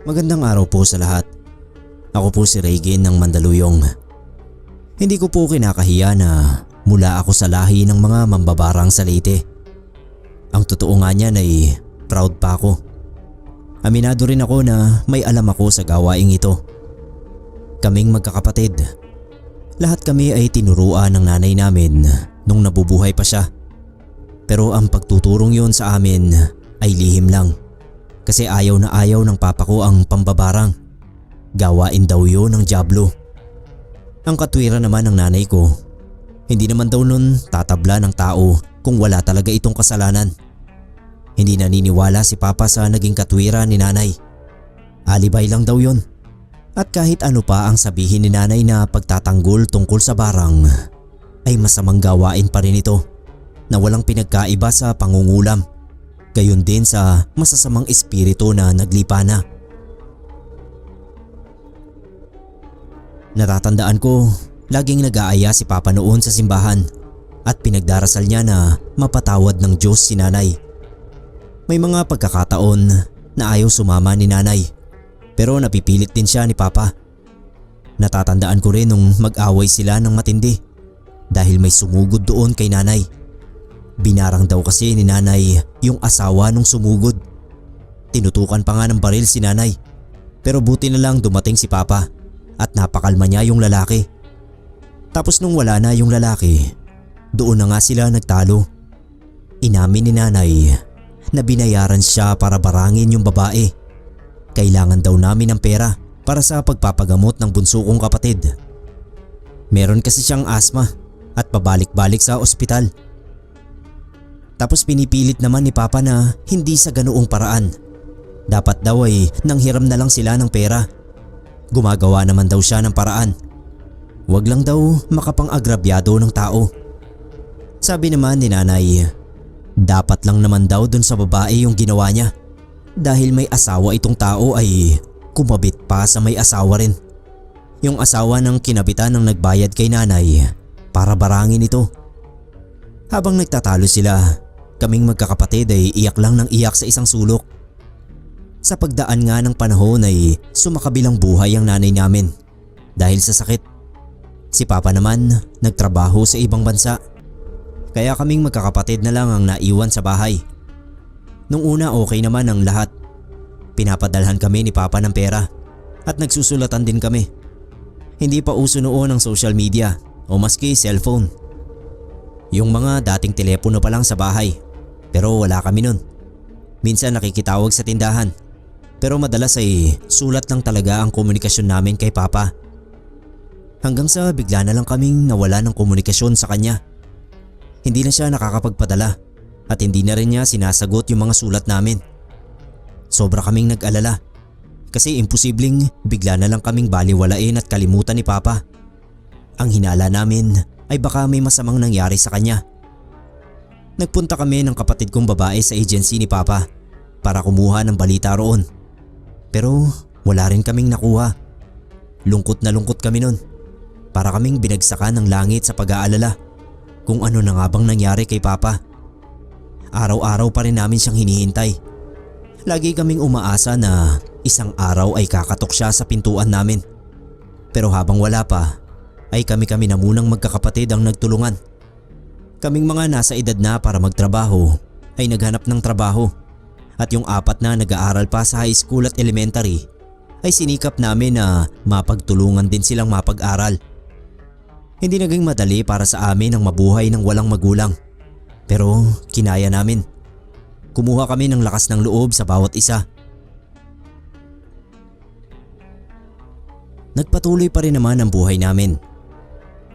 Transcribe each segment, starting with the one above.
Magandang araw po sa lahat. Ako po si Regan ng Mandaluyong. Hindi ko po kinakahiya na mula ako sa lahi ng mga mambabarang sa Leyte. Ang totoo nga niyan ay proud pa ako. Aminado rin ako na may alam ako sa gawaing ito. Kaming magkakapatid. Lahat kami ay tinuruan ng nanay namin nung nabubuhay pa siya. Pero ang pagtuturong yun sa amin ay lihim lang. Kasi ayaw na ayaw ng papa ko ang pambabarang. Gawain daw yun ng dyablo. Ang katwiran naman ng nanay ko, hindi naman daw nun tatabla ng tao kung wala talaga itong kasalanan. Hindi naniniwala si papa sa naging katwiran ni nanay. Alibay lang daw yun. At kahit ano pa ang sabihin ni nanay na pagtatanggol tungkol sa barang, ay masamang gawain pa rin ito na walang pinagkaiba sa pangungulam. Gayon din sa masasamang espiritu na naglipa na. Natatandaan ko, laging nag-aaya si papa noon sa simbahan at pinagdarasal niya na mapatawad ng Diyos si nanay. May mga pagkakataon na ayaw sumama ni nanay pero napipilit din siya ni papa. Natatandaan ko rin nung mag-away sila ng matindi dahil may sumugod doon kay nanay. Binarang daw kasi ni nanay yung asawa nung sumugod. Tinutukan pa nga ng baril si nanay. Pero buti na lang dumating si papa at napakalma niya yung lalaki. Tapos nung wala na yung lalaki, doon na nga sila nagtalo. Inamin ni nanay na binayaran siya para barangin yung babae. Kailangan daw namin ng pera para sa pagpapagamot ng bunso kong kapatid. Meron kasi siyang asma at pabalik-balik sa ospital. Tapos pinipilit naman ni papa na hindi sa ganoong paraan. Dapat daw ay nanghiram na lang sila ng pera. Gumagawa naman daw siya ng paraan. Huwag lang daw makapang-agrabyado ng tao. Sabi naman ni nanay, dapat lang naman daw dun sa babae yung ginawa niya. Dahil may asawa itong tao ay kumabit pa sa may asawa rin. Yung asawa ng kinabitan ng nagbayad kay nanay para barangin ito. Habang nagtatalo sila, kaming magkakapatid ay iyak lang ng iyak sa isang sulok. Sa pagdaan nga ng panahon ay sumakabilang buhay ang nanay namin dahil sa sakit. Si papa naman nagtrabaho sa ibang bansa. Kaya kaming magkakapatid na lang ang naiwan sa bahay. Nung una okay naman ang lahat. Pinapadalhan kami ni papa ng pera at nagsusulatan din kami. Hindi pa uso noon ang social media o maski cellphone. Yung mga dating telepono pa lang sa bahay. Pero wala kami nun. Minsan nakikitawag sa tindahan. Pero madalas ay sulat lang talaga ang komunikasyon namin kay papa. Hanggang sa bigla na lang kaming nawala ng komunikasyon sa kanya. Hindi na siya nakakapagpadala at hindi na rin niya sinasagot yung mga sulat namin. Sobra kaming nag-alala. Kasi imposibleng bigla na lang kaming baliwalain at kalimutan ni papa. Ang hinala namin ay baka may masamang nangyari sa kanya. Nagpunta kami ng kapatid kong babae sa agency ni papa para kumuha ng balita roon. Pero wala rin kaming nakuha. Lungkot na lungkot kami nun. Para kaming binagsakan ng langit sa pag-aalala kung ano na nga bang nangyari kay papa. Araw-araw pa rin namin siyang hinihintay. Lagi kaming umaasa na isang araw ay kakatok siya sa pintuan namin. Pero habang wala pa, ay kami-kami na munang magkakapatid ang nagtulungan. Kaming mga nasa edad na para magtrabaho ay naghanap ng trabaho at yung 4 na nag-aaral pa sa high school at elementary ay sinikap namin na mapagtulungan din silang mapag-aral. Hindi naging madali para sa amin ang mabuhay ng walang magulang pero kinaya namin. Kumuha kami ng lakas ng loob sa bawat isa. Nagpatuloy pa rin naman ang buhay namin.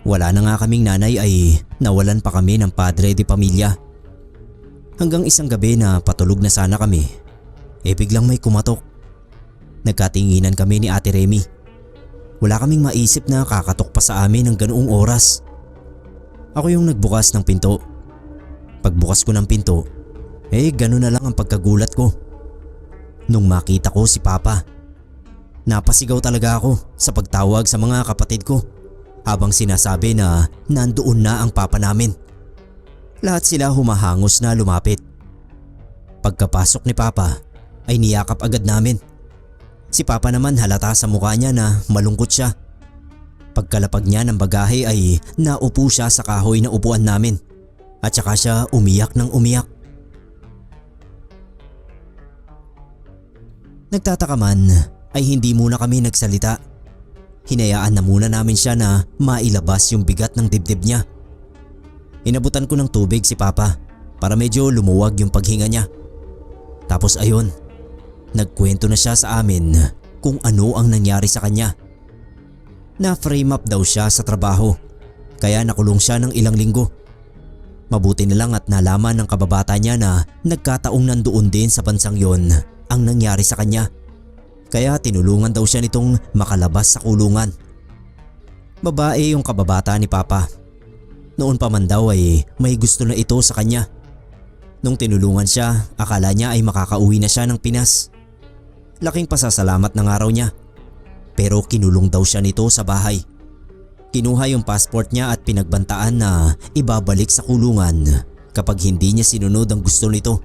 Wala na nga kaming nanay ay nawalan pa kami ng padre de pamilya. Hanggang isang gabi na patulog na sana kami, biglang may kumatok. Nagkatinginan kami ni Ate Remy. Wala kaming maisip na kakatok pa sa amin ng ganoong oras. Ako yung nagbukas ng pinto. Pagbukas ko ng pinto, gano'n na lang ang pagkagulat ko. Nung makita ko si Papa, napasigaw talaga ako sa pagtawag sa mga kapatid ko habang sinasabi na nandoon na ang papa namin. Lahat sila humahangos na lumapit. Pagkapasok ni Papa ay niyakap agad namin. Si Papa naman halata sa mukha niya na malungkot siya. Pagkalapag niya ng bagahe ay naupo siya sa kahoy na upuan namin at saka siya umiyak ng umiyak. Nagtataka man ay hindi muna kami nagsalita. Hinayaan na muna namin siya na mailabas yung bigat ng dibdib niya. Inabutan ko ng tubig si Papa para medyo lumuwag yung paghinga niya. Tapos ayun, nagkwento na siya sa amin kung ano ang nangyari sa kanya. Na-frame up daw siya sa trabaho kaya nakulong siya ng ilang linggo. Mabuti na lang at nalaman ng kababata niya na nagkataong nandoon din sa bansang yon ang nangyari sa kanya. Kaya tinulungan daw siya nitong makalabas sa kulungan. Babae yung kababata ni Papa. Noon pa man daw ay may gusto na ito sa kanya. Nung tinulungan siya, akala niya ay makakauwi na siya ng Pinas. Laking pasasalamat ng araw niya. Pero kinulong daw siya nito sa bahay. Kinuha yung passport niya at pinagbantaan na ibabalik sa kulungan kapag hindi niya sinunod ang gusto nito.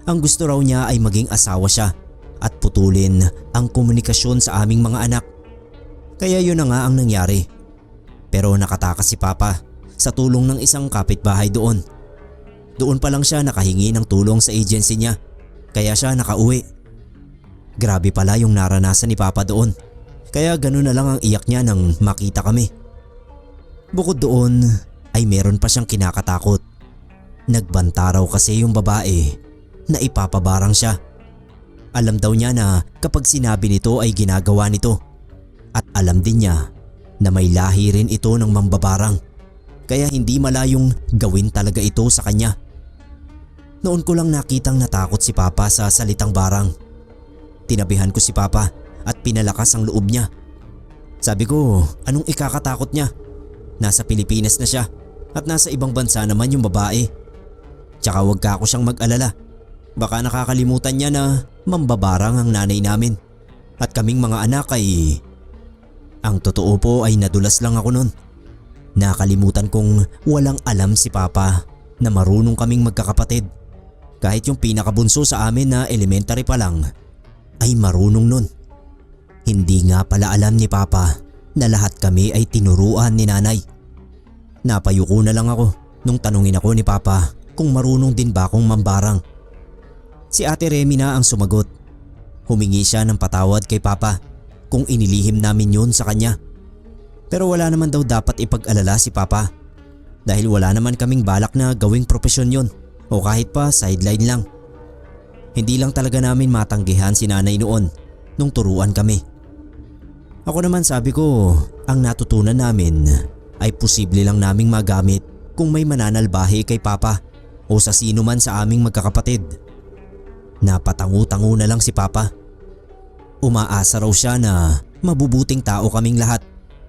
Ang gusto raw niya ay maging asawa siya at putulin ang komunikasyon sa aming mga anak. Kaya yun na nga ang nangyari. Pero nakatakas si Papa sa tulong ng isang kapitbahay doon. Doon pa lang siya nakahingi ng tulong sa agency niya kaya siya nakauwi. Grabe pala yung naranasan ni Papa doon. Kaya ganun na lang ang iyak niya nang makita kami. Bukod doon ay meron pa siyang kinakatakot. Nagbanta raw kasi yung babae na ipapabarang siya. Alam daw niya na kapag sinabi nito ay ginagawa nito. At alam din niya na may lahi rin ito ng mambabarang. Kaya hindi malayong gawin talaga ito sa kanya. Noon ko lang nakitang natakot si Papa sa salitang barang. Tinabihan ko si Papa at pinalakas ang loob niya. Sabi ko, anong ikakatakot niya? Nasa Pilipinas na siya at nasa ibang bansa naman yung babae. Tsaka wag ka ako siyang mag-alala. Baka nakakalimutan niya na mambabarang ang nanay namin. At kaming mga anak ay… Ang totoo po ay nadulas lang ako nun. Nakalimutan kong walang alam si Papa na marunong kaming magkakapatid. Kahit yung pinakabunso sa amin na elementary pa lang ay marunong nun. Hindi nga pala alam ni Papa na lahat kami ay tinuruan ni nanay. Napayuko na lang ako nung tanungin ako ni Papa kung marunong din ba akong mambarang. Si Ate Remy na ang sumagot. Humingi siya ng patawad kay Papa kung inilihim namin yun sa kanya. Pero wala naman daw dapat ipag-alala si Papa dahil wala naman kaming balak na gawing propesyon yun o kahit pa sideline lang. Hindi lang talaga namin matanggihan si nanay noon nung turuan kami. Ako naman sabi ko, ang natutunan namin ay posible lang naming magamit kung may mananalbahe kay Papa o sa sino man sa aming magkakapatid. Napatangu-tangu na lang si Papa. Umaasa raw siya na mabubuting tao kaming lahat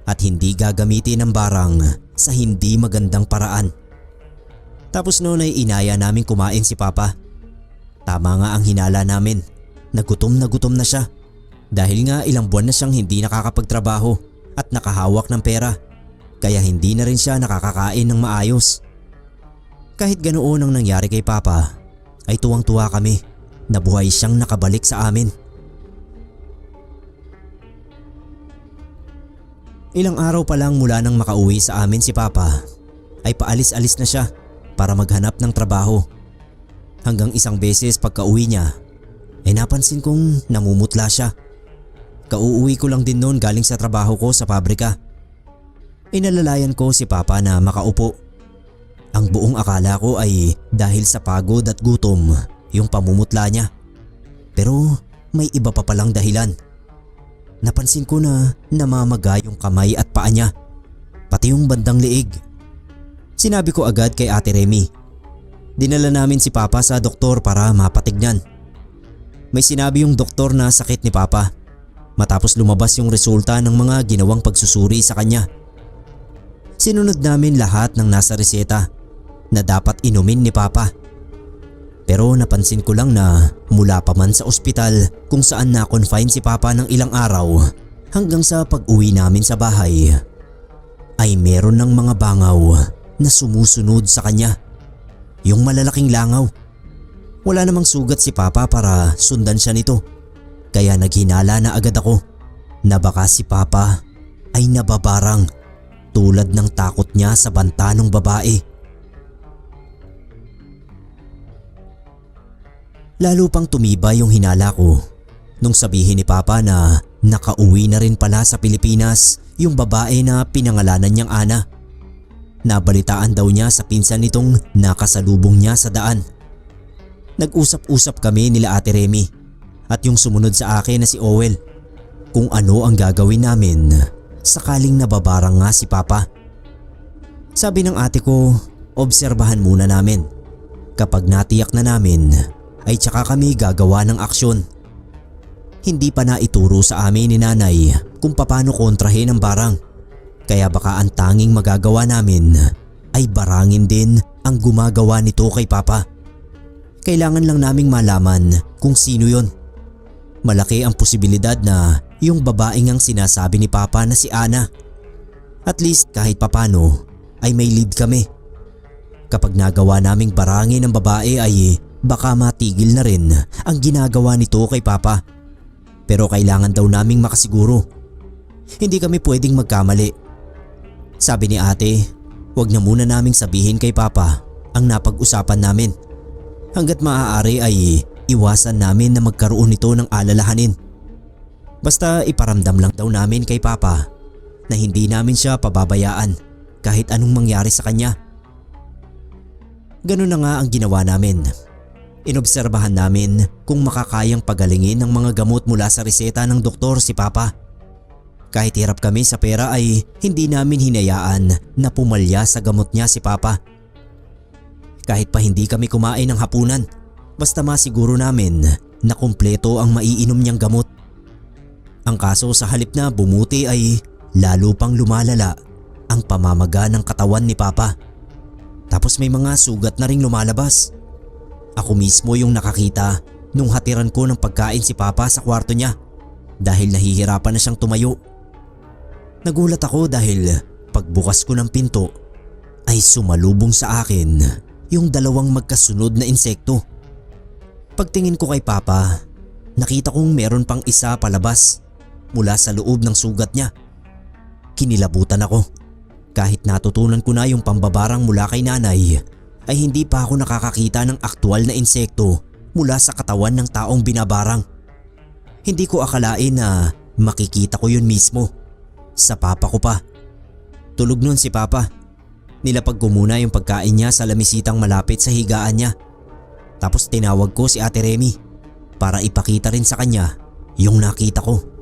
at hindi gagamitin ng barang sa hindi magandang paraan. Tapos noon ay inaya namin kumain si Papa. Tama nga ang hinala namin, na gutom na siya. Dahil nga ilang buwan na siyang hindi nakakapagtrabaho at nakahawak ng pera. Kaya hindi na rin siya nakakakain ng maayos. Kahit ganoon ang nangyari kay Papa, ay tuwang-tuwa kami na buhay siyang nakabalik sa amin. Ilang araw pa lang mula nang makauwi sa amin si Papa, ay paalis-alis na siya para maghanap ng trabaho. Hanggang isang beses pagka-uwi niya, ay napansin kong namumutla siya. Kauuwi ko lang din noon galing sa trabaho ko sa pabrika. Inalalayan ko si Papa na makaupo. Ang buong akala ko ay dahil sa pagod at gutom yung pamumutla niya. Pero may iba pa palang dahilan. Napansin ko na namamaga yung kamay at paa niya, pati yung bandang liig. Sinabi ko agad kay Ate Remy. Dinala namin si Papa sa doktor para mapatignan. May sinabi yung doktor na sakit ni Papa matapos lumabas yung resulta ng mga ginawang pagsusuri sa kanya. Sinunod namin lahat ng nasa reseta na dapat inumin ni Papa. Pero napansin ko lang na mula pa man sa ospital kung saan na-confine si Papa ng ilang araw hanggang sa pag-uwi namin sa bahay, ay meron ng mga bangaw na sumusunod sa kanya. Yung malalaking langaw. Wala namang sugat si Papa para sundan siya nito. Kaya naghinala na agad ako na baka si Papa ay nababarang tulad ng takot niya sa banta ng babae. Lalo pang tumibay yung hinala ko nung sabihin ni Papa na nakauwi na rin pala sa Pilipinas yung babae na pinangalanan niyang Ana. Nabalitaan daw niya sa pinsan nitong nakasalubong niya sa daan. Nag-usap-usap kami nila Ate Remy at yung sumunod sa akin na si Owel kung ano ang gagawin namin sakaling nababarang nga si Papa. Sabi ng ate ko, obserbahan muna namin. Kapag natiyak na namin ay tsaka kami gagawa ng aksyon. Hindi pa naituro sa amin ni Nanay kung paano kontrahin ang barang. Kaya baka ang tanging magagawa namin ay barangin din ang gumagawa nito kay Papa. Kailangan lang naming malaman kung sino yon. Malaki ang posibilidad na yung babaeng ang sinasabi ni Papa na si Ana. At least kahit papano ay may lead kami. Kapag nagawa naming barangin ang babae ay baka matigil na rin ang ginagawa nito kay Papa. Pero kailangan daw naming makasiguro. Hindi kami pwedeng magkamali. Sabi ni ate, wag na muna naming sabihin kay Papa ang napag-usapan namin. Hanggat maaari ay iwasan namin na magkaroon nito ng alalahanin. Basta iparamdam lang daw namin kay Papa na hindi namin siya pababayaan kahit anong mangyari sa kanya. Ganun na nga ang ginawa namin. Inobserbahan namin kung makakayang pagalingin ng mga gamot mula sa reseta ng doktor si Papa. Kahit hirap kami sa pera ay hindi namin hinayaan na pumalya sa gamot niya si Papa. Kahit pa hindi kami kumain ng hapunan, basta masiguro namin na kumpleto ang maiinom niyang gamot. Ang kaso sa halip na bumuti ay lalo pang lumalala ang pamamaga ng katawan ni Papa. Tapos may mga sugat na ring lumalabas. Ako mismo yung nakakita nung hatiran ko ng pagkain si Papa sa kwarto niya dahil nahihirapan na siyang tumayo. Nagulat ako dahil pagbukas ko ng pinto ay sumalubong sa akin yung dalawang magkasunod na insekto. Pagtingin ko kay Papa, nakita kong meron pang isa palabas mula sa loob ng sugat niya. Kinilabutan ako. Kahit natutunan ko na yung pambabarang mula kay Nanay, ay hindi pa ako nakakakita ng aktwal na insekto mula sa katawan ng taong binabarang. Hindi ko akalain na makikita ko yun mismo. Sa Papa ko pa. Tulog nun si Papa. Nilapag ko muna yung pagkain niya sa lamisitang malapit sa higaan niya. Tapos tinawag ko si Ate Remy para ipakita rin sa kanya yung nakita ko.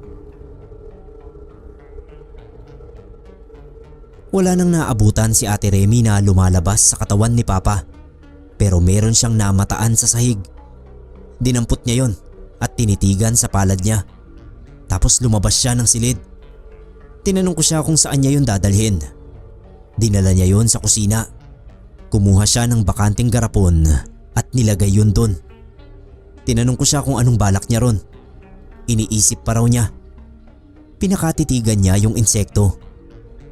Wala nang naabutan si Ate Remy na lumalabas sa katawan ni Papa. Pero meron siyang namataan sa sahig. Dinampot niya yon at tinitigan sa palad niya. Tapos lumabas siya ng silid. Tinanong ko siya kung saan niya yon dadalhin. Dinala niya yon sa kusina. Kumuha siya ng bakanting garapon at nilagay yun doon. Tinanong ko siya kung anong balak niya ron. Iniisip pa raw niya. Pinakatitigan niya yung insekto.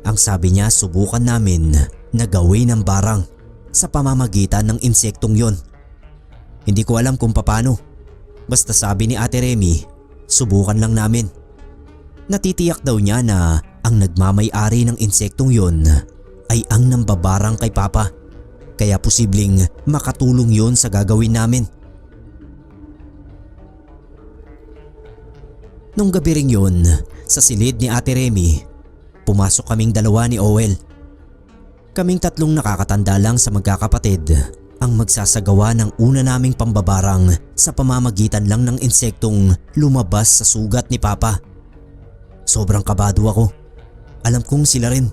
Ang sabi niya, subukan namin na gawin ang barang sa pamamagitan ng insektong yon. Hindi ko alam kung paano. Basta sabi ni Ate Remy, subukan lang namin. Natitiyak daw niya na ang nagmamay-ari ng insektong yon ay ang nambabarang kay Papa. Kaya posibleng makatulong yon sa gagawin namin. Nung gabi ring yun, sa silid ni Ate Remy, pumasok kaming dalawa ni Owel. Kaming tatlong nakakatanda lang sa magkakapatid ang magsasagawa ng una naming pambabarang sa pamamagitan lang ng insektong lumabas sa sugat ni Papa. Sobrang kabado ako. Alam kong sila rin.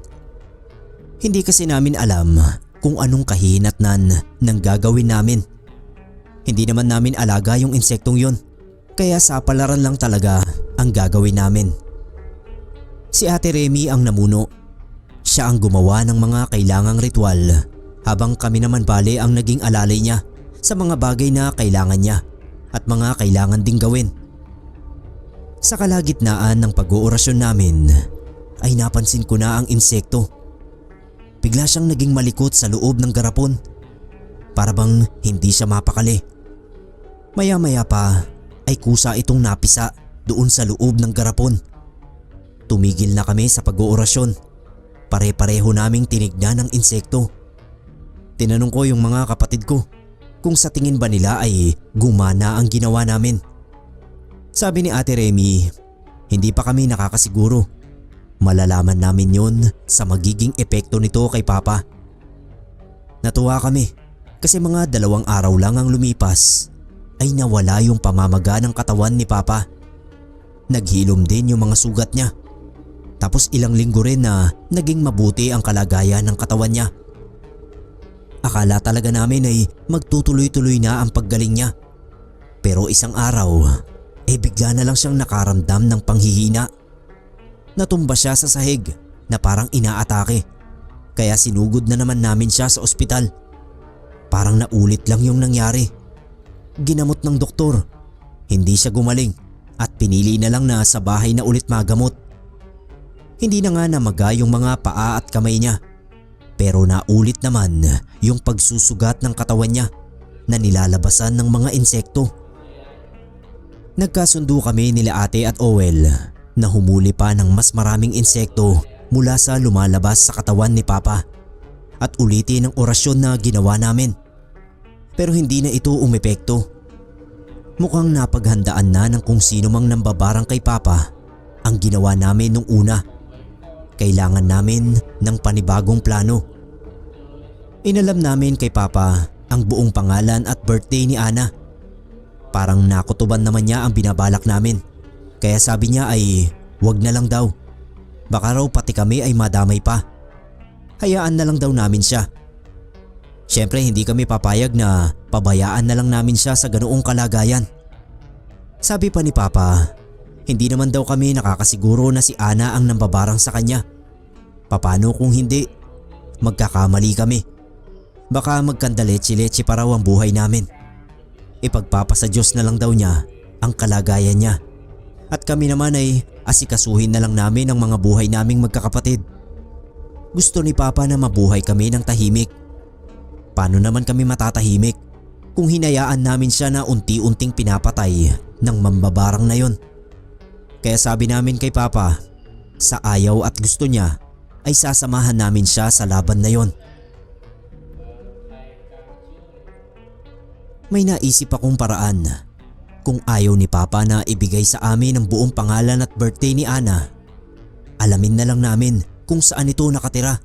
Hindi kasi namin alam kung anong kahinatnan ng gagawin namin. Hindi naman namin alaga yung insektong yun. Kaya sapalaran lang talaga ang gagawin namin. Si Ate Remy ang namuno. Siya ang gumawa ng mga kailangang ritual habang kami naman bale ang naging alalay niya sa mga bagay na kailangan niya at mga kailangan ding gawin. Sa kalagitnaan ng pag-oorasyon namin ay napansin ko na ang insekto. Bigla siyang naging malikot sa loob ng garapon. Para bang hindi siya mapakali. Maya-maya pa ay kusa itong napisa doon sa loob ng garapon. Tumigil na kami sa pag-oorasyon. Pare-pareho naming tinignan ang insekto. Tinanong ko yung mga kapatid ko kung sa tingin ba nila ay gumana ang ginawa namin. Sabi ni Ate Remy, hindi pa kami nakakasiguro. Malalaman namin yon sa magiging epekto nito kay Papa. Natuwa kami kasi mga 2 araw lang ang lumipas ay nawala yung pamamaga ng katawan ni Papa. Naghilom din yung mga sugat niya. Tapos ilang linggo rin na naging mabuti ang kalagayan ng katawan niya. Akala talaga namin ay magtutuloy-tuloy na ang paggaling niya. Pero isang araw, bigla na lang siyang nakaramdam ng panghihina. Natumba siya sa sahig na parang inaatake. Kaya sinugod na naman namin siya sa ospital. Parang naulit lang yung nangyari. Ginamot ng doktor. Hindi siya gumaling at pinili na lang na sa bahay na ulit magamot. Hindi na nga namaga yung mga paa at kamay niya. Pero naulit naman yung pagsusugat ng katawan niya na nilalabasan ng mga insekto. Nagkasundo kami nila Ate at Owel na humuli pa ng mas maraming insekto mula sa lumalabas sa katawan ni Papa at ulitin ang orasyon na ginawa namin. Pero hindi na ito umepekto. Mukhang napaghandaan na ng kung sino mang nambabarang kay Papa ang ginawa namin nung una. Kailangan namin ng panibagong plano. Inalam namin kay Papa ang buong pangalan at birthday ni Ana. Parang nakutuban naman niya ang binabalak namin. Kaya sabi niya ay wag na lang daw. Baka raw pati kami ay madamay pa. Hayaan na lang daw namin siya. Siyempre hindi kami papayag na pabayaan na lang namin siya sa ganoong kalagayan. Sabi pa ni Papa, hindi naman daw kami nakakasiguro na si Ana ang nambabarang sa kanya. Paano kung hindi? Magkakamali kami. Baka magkandalechi-lechi pa raw ang buhay namin. Ipagpapasa Diyos na lang daw niya ang kalagayan niya. At kami naman ay asikasuhin na lang namin ang mga buhay naming magkakapatid. Gusto ni Papa na mabuhay kami ng tahimik. Paano naman kami matatahimik kung hinayaan namin siya na unti-unting pinapatay ng mambabarang na yon? Kaya sabi namin kay Papa, sa ayaw at gusto niya ay sasamahan namin siya sa laban na yon. May naisip akong paraan. Kung ayaw ni Papa na ibigay sa amin ang buong pangalan at birthday ni Ana, alamin na lang namin kung saan ito nakatira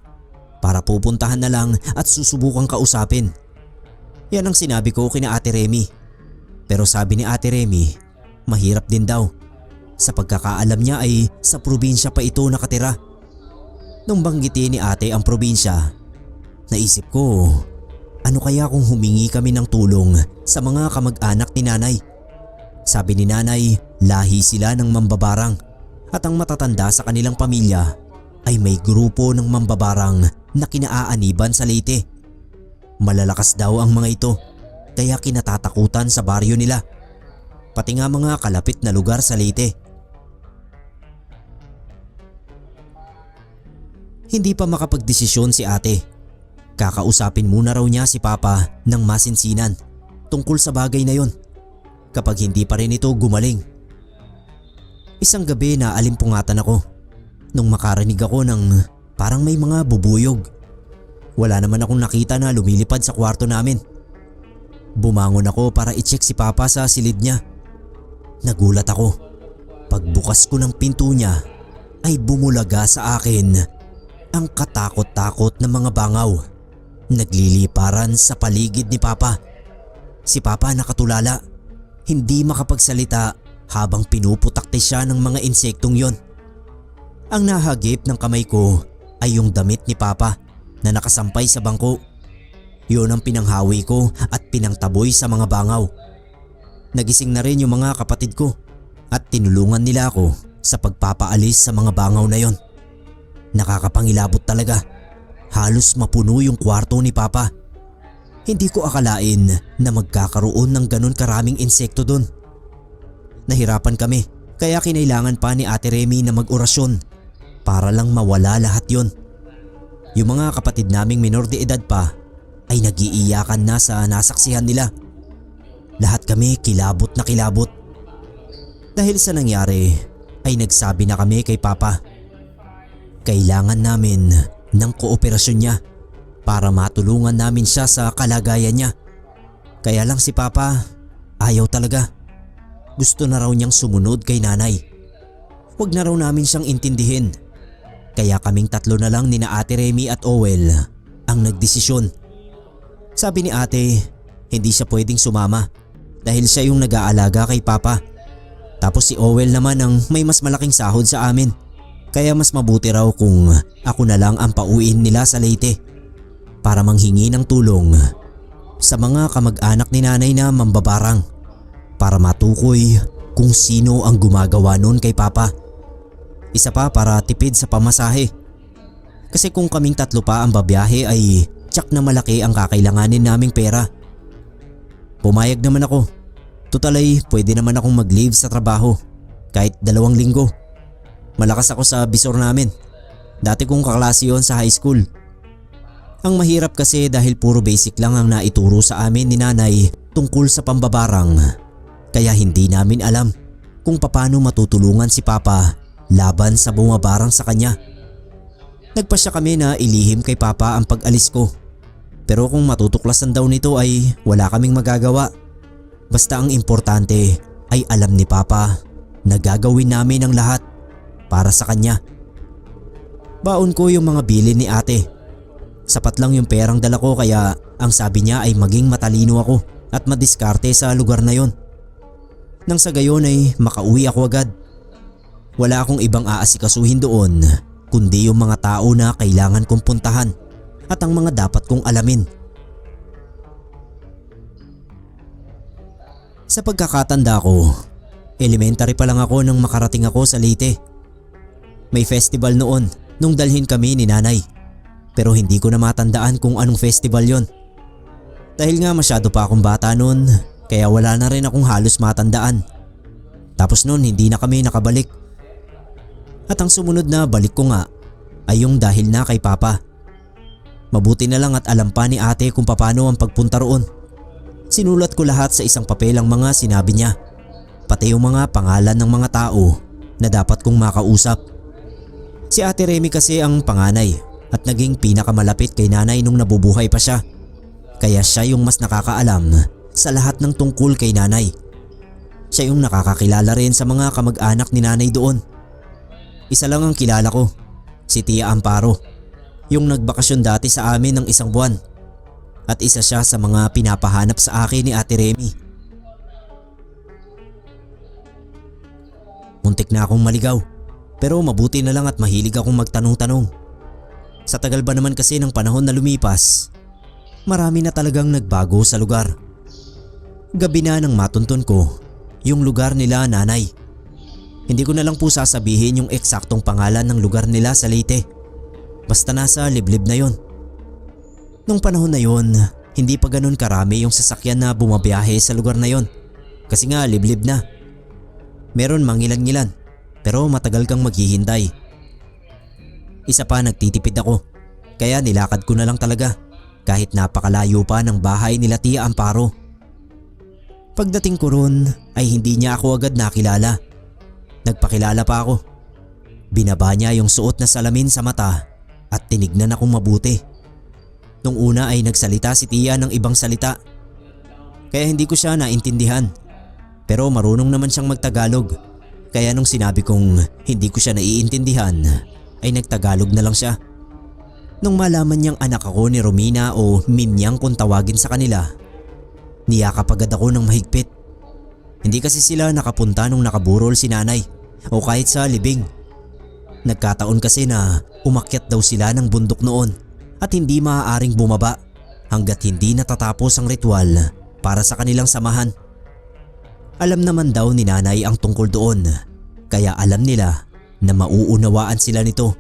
para pupuntahan na lang at susubukang kausapin. Yan ang sinabi ko kina Ate Remy. Pero sabi ni Ate Remy, mahirap din daw. Sa pagkakaalam niya ay sa probinsya pa ito nakatira. Nung banggitin ni Ate ang probinsya, naisip ko, ano kaya kung humingi kami ng tulong sa mga kamag-anak ni Nanay? Sabi ni Nanay, lahi sila ng mambabarang at ang matatanda sa kanilang pamilya ay may grupo ng mambabarang na kinaaaniban sa Leyte. Malalakas daw ang mga ito kaya kinatatakutan sa baryo nila. Pati nga mga kalapit na lugar sa Leyte. Hindi pa makapagdesisyon si Ate. Kakausapin muna raw niya si Papa ng masinsinan tungkol sa bagay na yon kapag hindi pa rin ito gumaling. Isang gabi na alimpungatan ako nung makarinig ako ng parang may mga bubuyog. Wala naman akong nakita na lumilipad sa kwarto namin. Bumangon ako para i-check si Papa sa silid niya. Nagulat ako. Pagbukas ko ng pinto niya ay bumulaga sa akin ang katakot-takot na mga bangaw. Nagliliparan sa paligid ni Papa. Si Papa nakatulala, hindi makapagsalita habang pinuputakte siya ng mga insektong yon. Ang nahagip ng kamay ko ay yung damit ni Papa na nakasampay sa bangko. Yun ang pinanghawi ko at pinangtaboy sa mga bangaw. Nagising na rin yung mga kapatid ko at tinulungan nila ako sa pagpapaalis sa mga bangaw na yon. Nakakapangilabot talaga. Halos mapuno yung kwarto ni Papa. Hindi ko akalain na magkakaroon ng ganun karaming insekto doon. Nahirapan kami kaya kinailangan pa ni Ate Remy na mag-orasyon para lang mawala lahat yon. Yung mga kapatid naming minor de edad pa ay nagiiyakan na sa nasaksihan nila. Lahat kami kilabot na kilabot. Dahil sa nangyari ay nagsabi na kami kay Papa. Kailangan namin ng kooperasyon niya para matulungan namin siya sa kalagayan niya. Kaya lang si Papa ayaw talaga. Gusto na raw niyang sumunod kay nanay. Huwag na raw namin siyang intindihin. Kaya kaming tatlo na lang nina Ate Remy at Owel ang nagdesisyon. Sabi ni ate, hindi siya pwedeng sumama dahil siya yung nag-aalaga kay Papa. Tapos si Owel naman ang may mas malaking sahod sa amin. Kaya mas mabuti raw kung ako na lang ang pauwiin nila sa Leyte para manghingi ng tulong sa mga kamag-anak ni nanay na mambabarang para matukoy kung sino ang gumagawa nun kay Papa. Isa pa para tipid sa pamasahe. Kasi kung kaming tatlo pa ang babiyahe ay tsak na malaki ang kakailanganin naming pera. Pumayag naman ako. Tutal ay pwede naman akong mag-leave sa trabaho kahit 2 linggo. Malakas ako sa bisor namin. Dati kong kaklase yun sa high school. Ang mahirap kasi dahil puro basic lang ang naituro sa amin ni nanay tungkol sa pambabarang. Kaya hindi namin alam kung paano matutulungan si Papa laban sa bumabarang sa kanya. Nagpasya kami na ilihim kay Papa ang pag-alis ko. Pero kung matutuklasan daw nito ay wala kaming magagawa. Basta ang importante ay alam ni Papa na gagawin namin ang lahat para sa kanya. Baon ko yung mga bilin ni ate. Sapat lang yung perang dala ko kaya ang sabi niya ay maging matalino ako at madiskarte sa lugar na yon. Nang sa gayon ay makauwi ako agad. Wala akong ibang aasikasuhin doon kundi yung mga tao na kailangan kong puntahan at ang mga dapat kong alamin. Sa pagkakatanda ko, elementary pa lang ako nang makarating ako sa Leyte. May festival noon nung dalhin kami ni nanay. Pero hindi ko na matandaan kung anong festival yon. Dahil nga masyado pa akong bata noon kaya wala na rin akong halos matandaan. Tapos noon hindi na kami nakabalik. At ang sumunod na balik ko nga ay yung dahil na kay Papa. Mabuti na lang at alam pa ni ate kung paano ang pagpunta roon. Sinulat ko lahat sa isang papel ang mga sinabi niya. Pati yung mga pangalan ng mga tao na dapat kong makausap. Si Ate Remy kasi ang panganay at naging pinakamalapit kay nanay nung nabubuhay pa siya. Kaya siya yung mas nakakaalam sa lahat ng tungkol kay nanay. Siya yung nakakakilala rin sa mga kamag-anak ni nanay doon. Isa lang ang kilala ko, si Tia Amparo, yung nagbakasyon dati sa amin ng 1 buwan. At isa siya sa mga pinapahanap sa akin ni Ate Remy. Muntik na akong maligaw, pero mabuti na lang at mahilig akong magtanong-tanong. Sa tagal ba naman kasi ng panahon na lumipas, marami na talagang nagbago sa lugar. Gabi na nang matunton ko yung lugar nila nanay. Hindi ko na lang po sasabihin yung eksaktong pangalan ng lugar nila sa Leyte. Basta nasa liblib na yon. Nung panahon na yon, hindi pa ganun karami yung sasakyan na bumabiyahe sa lugar na yon. Kasi nga liblib na. Meron mangilan-ngilan pero matagal kang maghihintay. Isa pa nagtitipid ako kaya nilakad ko na lang talaga kahit napakalayo pa ng bahay nila Tia Amparo. Pagdating ko ron ay hindi niya ako agad nakilala. Nagpakilala pa ako. Binaba niya yung suot na salamin sa mata at tinignan akong mabuti. Nung una ay nagsalita si Tia ng ibang salita. Kaya hindi ko siya naintindihan. Pero marunong naman siyang magtagalog. Kaya nung sinabi kong hindi ko siya naiintindihan ay nagtagalog na lang siya. Nung malaman niyang anak ako ni Romina o Minyang kung tawagin sa kanila, niyakap agad ako ng mahigpit. Hindi kasi sila nakapunta nung nakaburol si nanay o kahit sa libing. Nagkataon kasi na umakyat daw sila ng bundok noon at hindi maaaring bumaba hanggat hindi natatapos ang ritual para sa kanilang samahan. Alam naman daw ni nanay ang tungkol doon kaya alam nila na mauunawaan sila nito.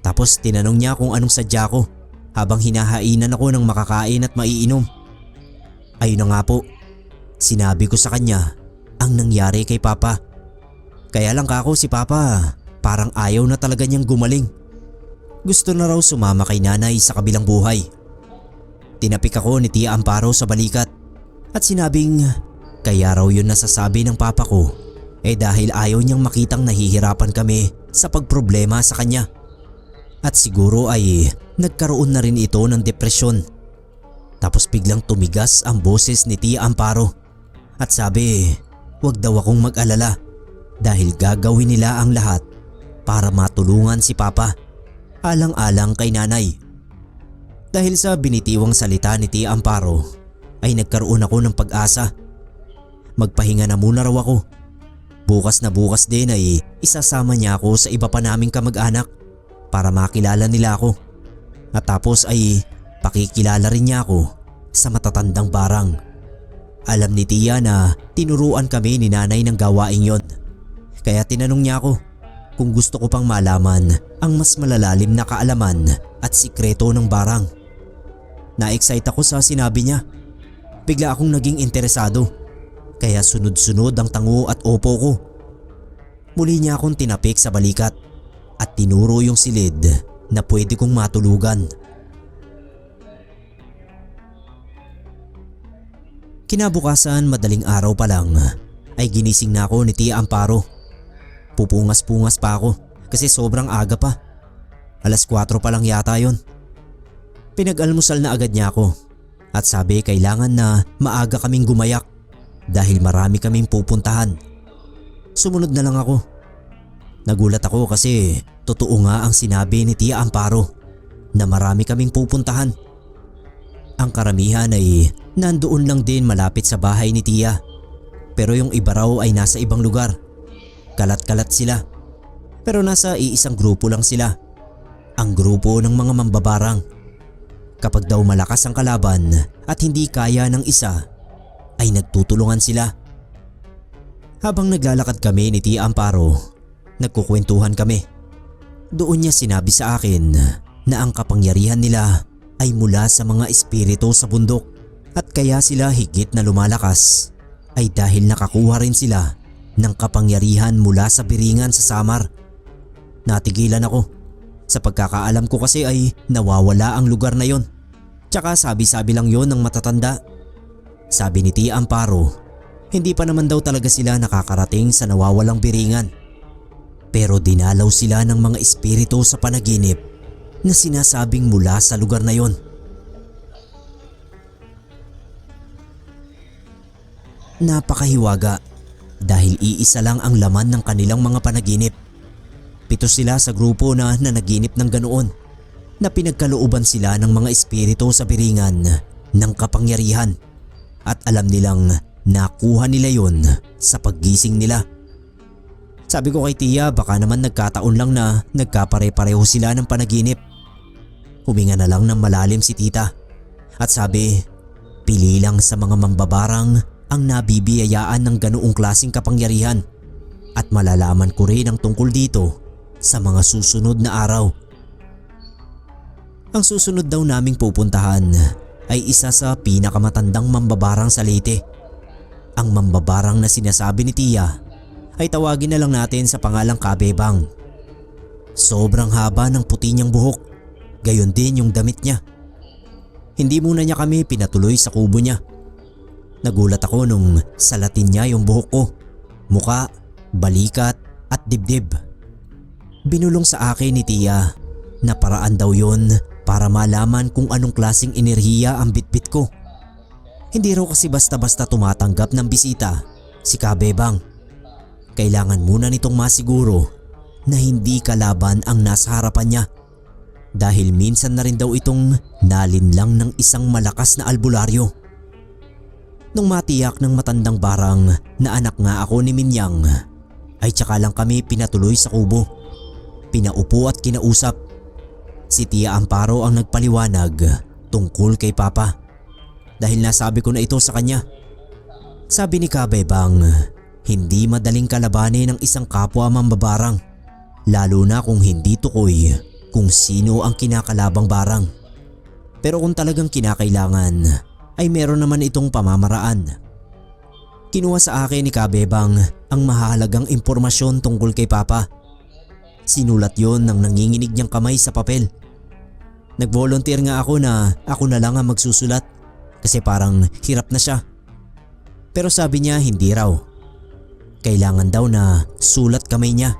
Tapos tinanong niya kung anong sadya ko habang hinahainan ako ng makakain at maiinom. Ayun na nga po, sinabi ko sa kanya ang nangyari kay Papa. Kaya lang kako si Papa parang ayaw na talaga niyang gumaling. Gusto na raw sumama kay nanay sa kabilang buhay. Tinapik ako ni Tia Amparo sa balikat at sinabing kaya raw yun nasasabi ng Papa ko dahil ayaw niyang makitang nahihirapan kami sa pagproblema sa kanya. At siguro ay nagkaroon na rin ito ng depresyon. Tapos biglang tumigas ang boses ni Tia Amparo at sabi, wag daw akong mag-alala dahil gagawin nila ang lahat para matulungan si Papa, alang-alang kay Nanay. Dahil sa binitiwang salita ni Tia Amparo ay nagkaroon ako ng pag-asa. Magpahinga na muna raw ako. Bukas na bukas din ay isasama niya ako sa iba pa naming kamag-anak para makilala nila ako. At tapos ay pakikilala rin niya ako sa matatandang barang. Alam ni Tia na tinuruan kami ni Nanay ng gawaing yon. Kaya tinanong niya ako kung gusto ko pang malaman ang mas malalalim na kaalaman at sikreto ng barang. Na-excite ako sa sinabi niya. Bigla akong naging interesado. Kaya sunod-sunod ang tango at opo ko. Muli niya akong tinapik sa balikat at tinuro yung silid na pwede kong matulugan. Kinabukasan madaling araw pa lang ay ginising na ako ni Tia Amparo. Pupungas-pungas pa ako kasi sobrang aga pa. 4:00 pa lang yata yon. Pinag-almusal na agad niya ako at sabi kailangan na maaga kaming gumayak dahil marami kaming pupuntahan. Sumunod na lang ako. Nagulat ako kasi totoo nga ang sinabi ni Tia Amparo na marami kaming pupuntahan. Ang karamihan ay nandoon lang din malapit sa bahay ni Tia. Pero yung iba raw ay nasa ibang lugar. Kalat-kalat sila. Pero nasa iisang grupo lang sila. Ang grupo ng mga mambabarang. Kapag daw malakas ang kalaban at hindi kaya ng isa, ay nagtutulungan sila. Habang naglalakad kami ni Tia Amparo, nagkukwentuhan kami. Doon niya sinabi sa akin na ang kapangyarihan nila ay mula sa mga espiritu sa bundok at kaya sila higit na lumalakas ay dahil nakakuha rin sila ng kapangyarihan mula sa biringan sa Samar. Natigilan ako. Sa pagkakaalam ko kasi ay nawawala ang lugar na yon. Tsaka sabi-sabi lang yon ng matatanda. Sabi ni Tia Amparo, hindi pa naman daw talaga sila nakakarating sa nawawalang biringan. Pero dinalaw sila ng mga espiritu sa panaginip na sinasabing mula sa lugar na yon. Napakahiwaga dahil iisa lang ang laman ng kanilang mga panaginip. 7 sila sa grupo na nanaginip ng ganoon na pinagkalooban sila ng mga espiritu sa biringan ng kapangyarihan at alam nilang nakuha nila yon sa paggising nila. Sabi ko kay Tia baka naman nagkataon lang na nagkapare-pareho sila ng panaginip. Huminga na lang ng malalim si Tita at sabi, pili lang sa mga mambabarang ang nabibiyayaan ng ganoong klaseng kapangyarihan at malalaman ko rin ang tungkol dito sa mga susunod na araw. Ang susunod daw naming pupuntahan ay isa sa pinakamatandang mambabarang sa Leyte. Ang mambabarang na sinasabi ni Tia ay tawagin na lang natin sa pangalang Kabebang. Sobrang haba ng puti niyang buhok, gayon din yung damit niya. Hindi muna niya kami pinatuloy sa kubo niya. Nagulat ako nung salatin niya yung buhok ko, muka, balikat at dibdib. Binulong sa akin ni Tia na paraan daw yon para malaman kung anong klaseng enerhiya ang bitbit ko. Hindi raw kasi basta-basta tumatanggap ng bisita si Kabebang. Kailangan muna nitong masiguro na hindi kalaban ang nasa harapan niya dahil minsan na rin daw itong nalinlang ng isang malakas na albularyo. Nung matiyak ng matandang barang na anak nga ako ni Minyang ay tsaka lang kami pinatuloy sa kubo. Pinaupo at kinausap. Si Tia Amparo ang nagpaliwanag tungkol kay Papa dahil nasabi ko na ito sa kanya. Sabi ni Kabebang, hindi madaling kalabanin ng isang kapwa mambabarang lalo na kung hindi tukoy kung sino ang kinakalabang barang. Pero kung talagang kinakailangan ay meron naman itong pamamaraan. Kinuha sa akin ni Kabebang ang mahalagang impormasyon tungkol kay Papa. Sinulat yon ng nanginginig niyang kamay sa papel. Nag-volunteer nga ako na ako na lang ang magsusulat kasi parang hirap na siya. Pero sabi niya hindi raw. Kailangan daw na sulat kamay niya.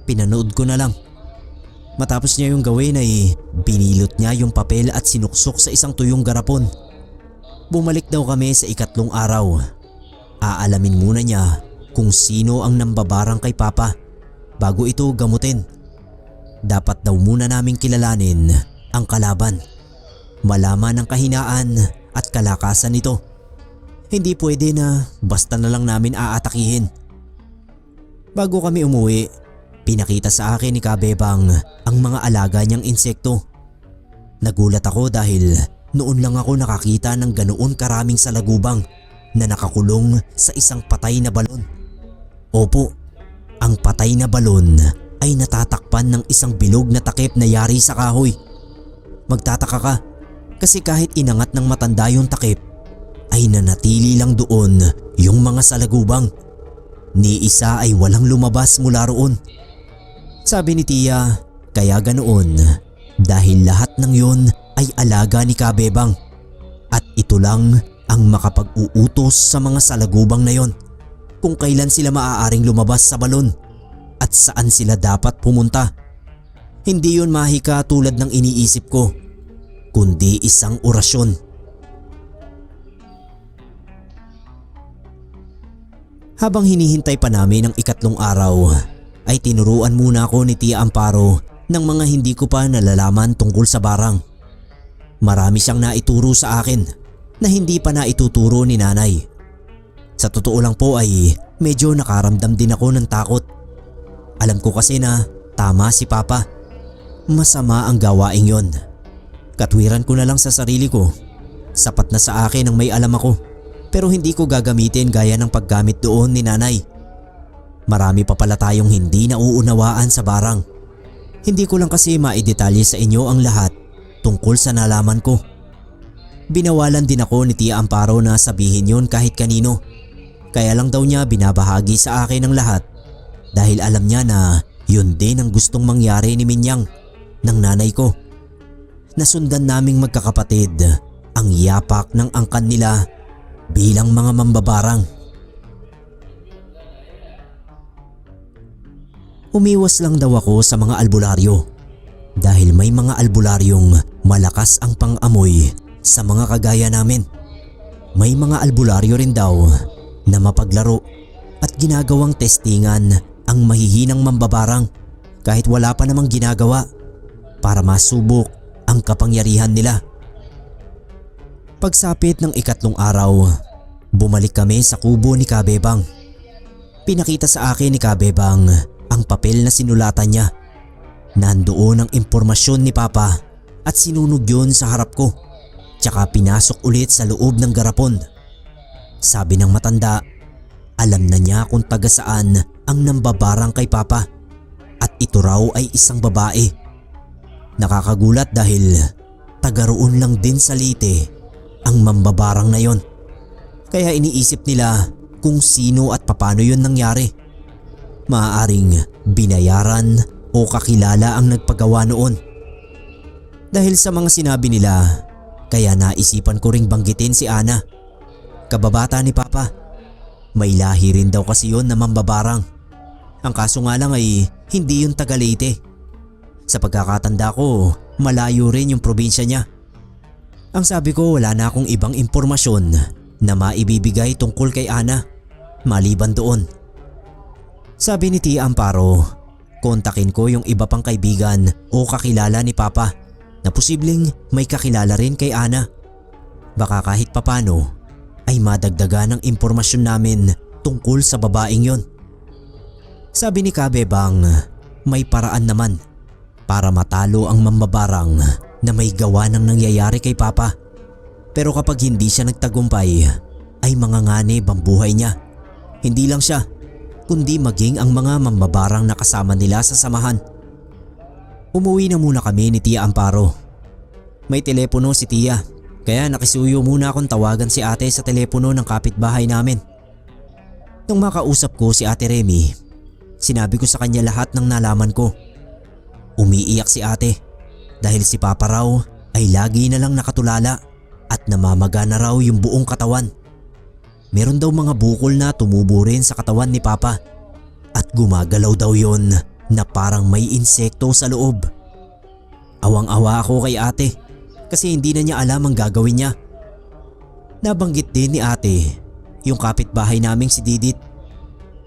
Pinanood ko na lang. Matapos niya yung gawin ay binilot niya yung papel at sinuksok sa isang tuyong garapon. Bumalik daw kami sa ikatlong araw. Aalamin muna niya kung sino ang nambabarang kay Papa bago ito gamutin. Dapat daw muna naming kilalanin ang kalaban. Malaman ang kahinaan at kalakasan nito. Hindi pwede na basta na lang namin aatakihin. Bago kami umuwi, pinakita sa akin ni Kabebang ang mga alaga niyang insekto. Nagulat ako dahil noon lang ako nakakita ng ganoon karaming salagubang na nakakulong sa isang patay na balon. Opo, ang patay na balon ay natatakpan ng isang bilog na takip na yari sa kahoy. Magtataka ka kasi kahit inangat ng matanda yung takip ay nanatili lang doon yung mga salagubang. Ni isa ay walang lumabas mula roon. Sabi ni Tia, kaya ganoon dahil lahat ng yon ay alaga ni Kabebang at ito lang ang makapag-uutos sa mga salagubang na yon kung kailan sila maaaring lumabas sa balon at saan sila dapat pumunta. Hindi yon mahika tulad ng iniisip ko, kundi isang orasyon. Habang hinihintay pa namin ang ikatlong araw, ay tinuruan muna ako ni Tia Amparo ng mga hindi ko pa nalalaman tungkol sa barang. Marami siyang naituro sa akin na hindi pa naituturo ni Nanay. Sa totoo lang po ay medyo nakaramdam din ako ng takot. Alam ko kasi na tama si Papa. Masama ang gawaing yon. Katwiran ko na lang sa sarili ko. Sapat na sa akin ang may alam ako, pero hindi ko gagamitin gaya ng paggamit doon ni Nanay. Marami pa pala tayong hindi nauunawaan sa barang. Hindi ko lang kasi maidetalye sa inyo ang lahat tungkol sa nalaman ko. Binawalan din ako ni Tia Amparo na sabihin yon kahit kanino. Kaya lang daw niya binabahagi sa akin ang lahat dahil alam niya na yun din ang gustong mangyari ni Minyang, ng nanay ko. Nasundan naming magkakapatid ang yapak ng angkan nila bilang mga mambabarang. Umiwas lang daw ako sa mga albularyo dahil may mga albularyong malakas ang pang-amoy sa mga kagaya namin. May mga albularyo rin daw na mapaglaro at ginagawang testingan ang mahihinang mambabarang kahit wala pa namang ginagawa para masubok ang kapangyarihan nila. Pagsapit ng ikatlong araw, bumalik kami sa kubo ni Kabebang. Pinakita sa akin ni Kabebang ang papel na sinulatan niya. Nandoon ang impormasyon ni Papa at sinunog yun sa harap ko, tsaka pinasok ulit sa loob ng garapon. Sabi ng matanda, alam na niya kung taga saan ang nambabarang kay Papa at ito raw ay isang babae. Nakakagulat dahil taga roon lang din sa Leyte ang mambabarang na yon. Kaya iniisip nila kung sino at papaano yon nangyari. Maaaring binayaran o kakilala ang nagpagawa noon. Dahil sa mga sinabi nila, kaya naisipan ko ring banggitin si Ana, kababata ni Papa. May lahi rin daw kasi yon na mambabarang. Ang kaso nga lang ay hindi yun taga Leyte. Sa pagkakatanda ko, malayo rin yung probinsya niya. Ang sabi ko, wala na akong ibang impormasyon na maibibigay tungkol kay Ana maliban doon. Sabi ni Tia Amparo, kontakin ko yung iba pang kaibigan o kakilala ni Papa na posibleng may kakilala rin kay Ana. Baka kahit papano ay madagdagan ng impormasyon namin tungkol sa babaeng yon. Sabi ni Kabebang, may paraan naman para matalo ang mambabarang na may gawa ng nangyayari kay Papa. Pero kapag hindi siya nagtagumpay, ay manganganib ang buhay niya. Hindi lang siya, kundi maging ang mga mambabarang na kasama nila sa samahan. Umuwi na muna kami ni Tia Amparo. May telepono si Tia, kaya nakisuyo muna akong tawagan si ate sa telepono ng kapitbahay namin. Nung makausap ko si Ate Remy, sinabi ko sa kanya lahat ng nalaman ko. Umiiyak si ate dahil si Papa raw ay lagi na lang nakatulala at namamaga na raw yung buong katawan. meron daw mga bukol na tumubo rin sa katawan ni Papa. At gumagalaw daw yon na parang may insekto sa loob. Awang-awa ako kay ate kasi hindi na niya alam ang gagawin niya. Nabanggit din ni ate yung kapitbahay naming si Didit.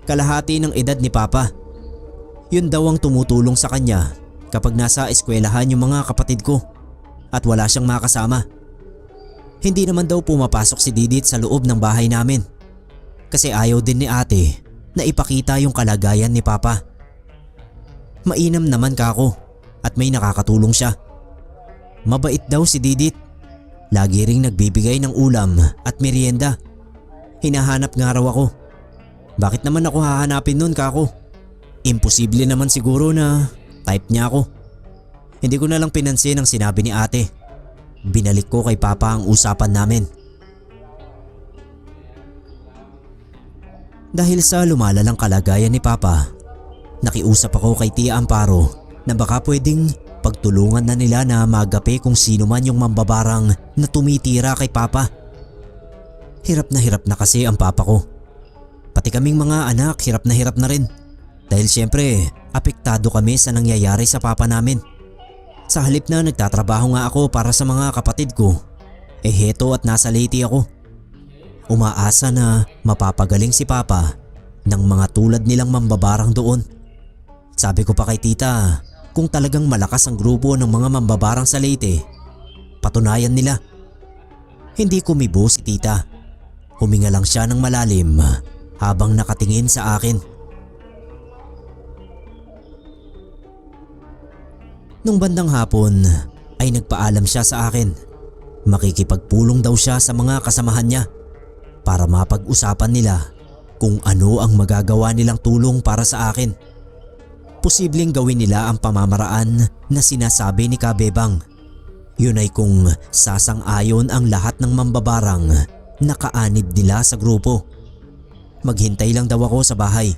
Kalahati ng edad ni Papa. Yun daw ang tumutulong sa kanya kapag nasa eskwelahan yung mga kapatid ko at wala siyang makasama. Hindi naman daw pumapasok si Didit sa loob ng bahay namin kasi ayaw din ni ate na ipakita yung kalagayan ni Papa. Mainam naman kako at may nakakatulong siya. Mabait daw si Didit. Lagi ring nagbibigay ng ulam at merienda. Hinahanap nga raw ako. Bakit naman ako hahanapin nun kako? Imposible naman siguro na type niya ako. Hindi ko na lang pinansin ang sinabi ni ate. Binalik ko kay Papa ang usapan namin. Dahil sa lumalalang kalagayan ni Papa, nakiusap ako kay Tia Amparo na baka pwedeng pagtulungan na nila na magapi kung sino man yung mambabarang na tumitira kay Papa. Hirap na kasi ang papa ko. Pati kaming mga anak hirap na rin. Dahil syempre apektado kami sa nangyayari sa papa namin. Sa halip na nagtatrabaho nga ako para sa mga kapatid ko, heto at nasa Leyte ako. Umaasa na mapapagaling si Papa ng mga tulad nilang mambabarang doon. Sabi ko pa kay tita, kung talagang malakas ang grupo ng mga mambabarang sa Leyte, patunayan nila. Hindi kumibo si tita. Huminga lang siya ng malalim habang nakatingin sa akin. Nung bandang hapon ay nagpaalam siya sa akin. Makikipagpulong daw siya sa mga kasamahan niya para mapag-usapan nila kung ano ang magagawa nilang tulong para sa akin. Posibleng gawin nila ang pamamaraan na sinasabi ni Kabebang. Yun ay kung sasang-ayon ang lahat ng mambabarang na kaanib nila sa grupo. Maghintay lang daw ako sa bahay.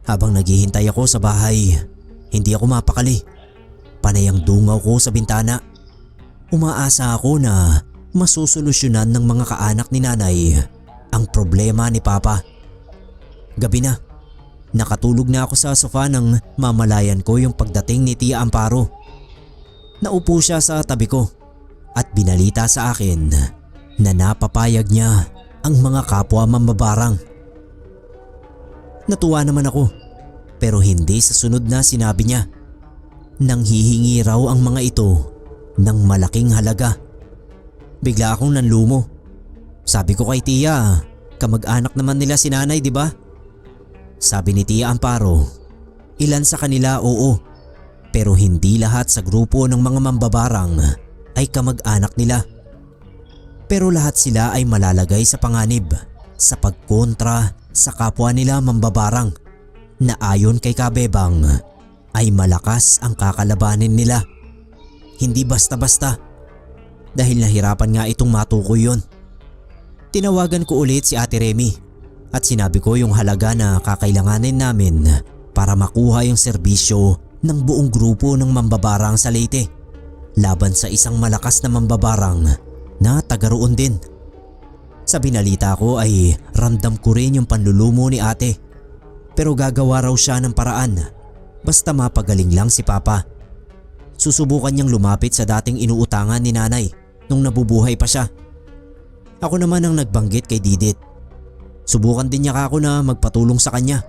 Habang naghihintay ako sa bahay, hindi ako mapakali. Panay ang dungaw ko sa bintana. Umaasa ako na masusolusyonan ng mga kaanak ni nanay ang problema ni Papa. Gabi na. Nakatulog na ako sa sofa nang mamalayan ko yung pagdating ni Tia Amparo. Naupo siya sa tabi ko at binalita sa akin na napapayag niya ang mga kapwa mambabarang. Natuwa naman ako pero hindi sa sunod na sinabi niya. Nanghihingi raw ang mga ito ng malaking halaga. Bigla akong nanlumo. Sabi ko kay Tia, kamag-anak naman nila si nanay, di ba? Sabi ni Tia Amparo, ilan sa kanila oo, pero hindi lahat sa grupo ng mga mambabarang ay kamag-anak nila. Pero lahat sila ay malalagay sa panganib sa pagkontra sa kapwa nila mambabarang na ayon kay Kabebang ay malakas ang kakalabanin nila. Hindi basta-basta dahil nahirapan nga itong matukoy yun. Tinawagan ko ulit si Ate Remy at sinabi ko yung halaga na kakailanganin namin para makuha yung serbisyo ng buong grupo ng mambabarang sa Leyte laban sa isang malakas na mambabarang na taga roon din. Sa binalita ko ay ramdam ko rin yung panlulumo ni ate, pero gagawa raw siya ng paraan basta mapagaling lang si Papa. Susubukan niyang lumapit sa dating inuutangan ni nanay nung nabubuhay pa siya. Ako naman ang nagbanggit kay Didit. Subukan din niya ako na magpatulong sa kanya.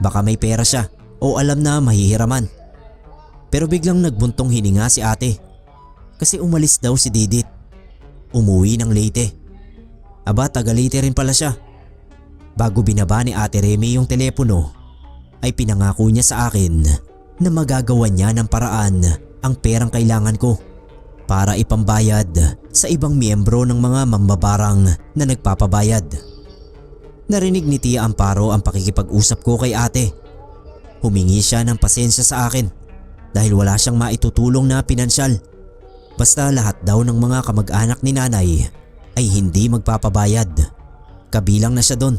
Baka may pera siya o alam na mahihiraman. Pero biglang nagbuntong hininga si ate kasi umalis daw si Didit. Umuwi ng Leyte. Aba, taga Leyte rin pala siya. Bago binaba ni Ate Remy yung telepono ay pinangako niya sa akin na magagawa niya ng paraan ang perang kailangan ko para ipambayad sa ibang miyembro ng mga mambabarang na nagpapabayad. Narinig ni Tia Amparo ang pakikipag-usap ko kay ate. Humingi siya ng pasensya sa akin dahil wala siyang maitutulong na pinansyal. Basta lahat daw ng mga kamag-anak ni nanay ay hindi magpapabayad. Kabilang na siya doon.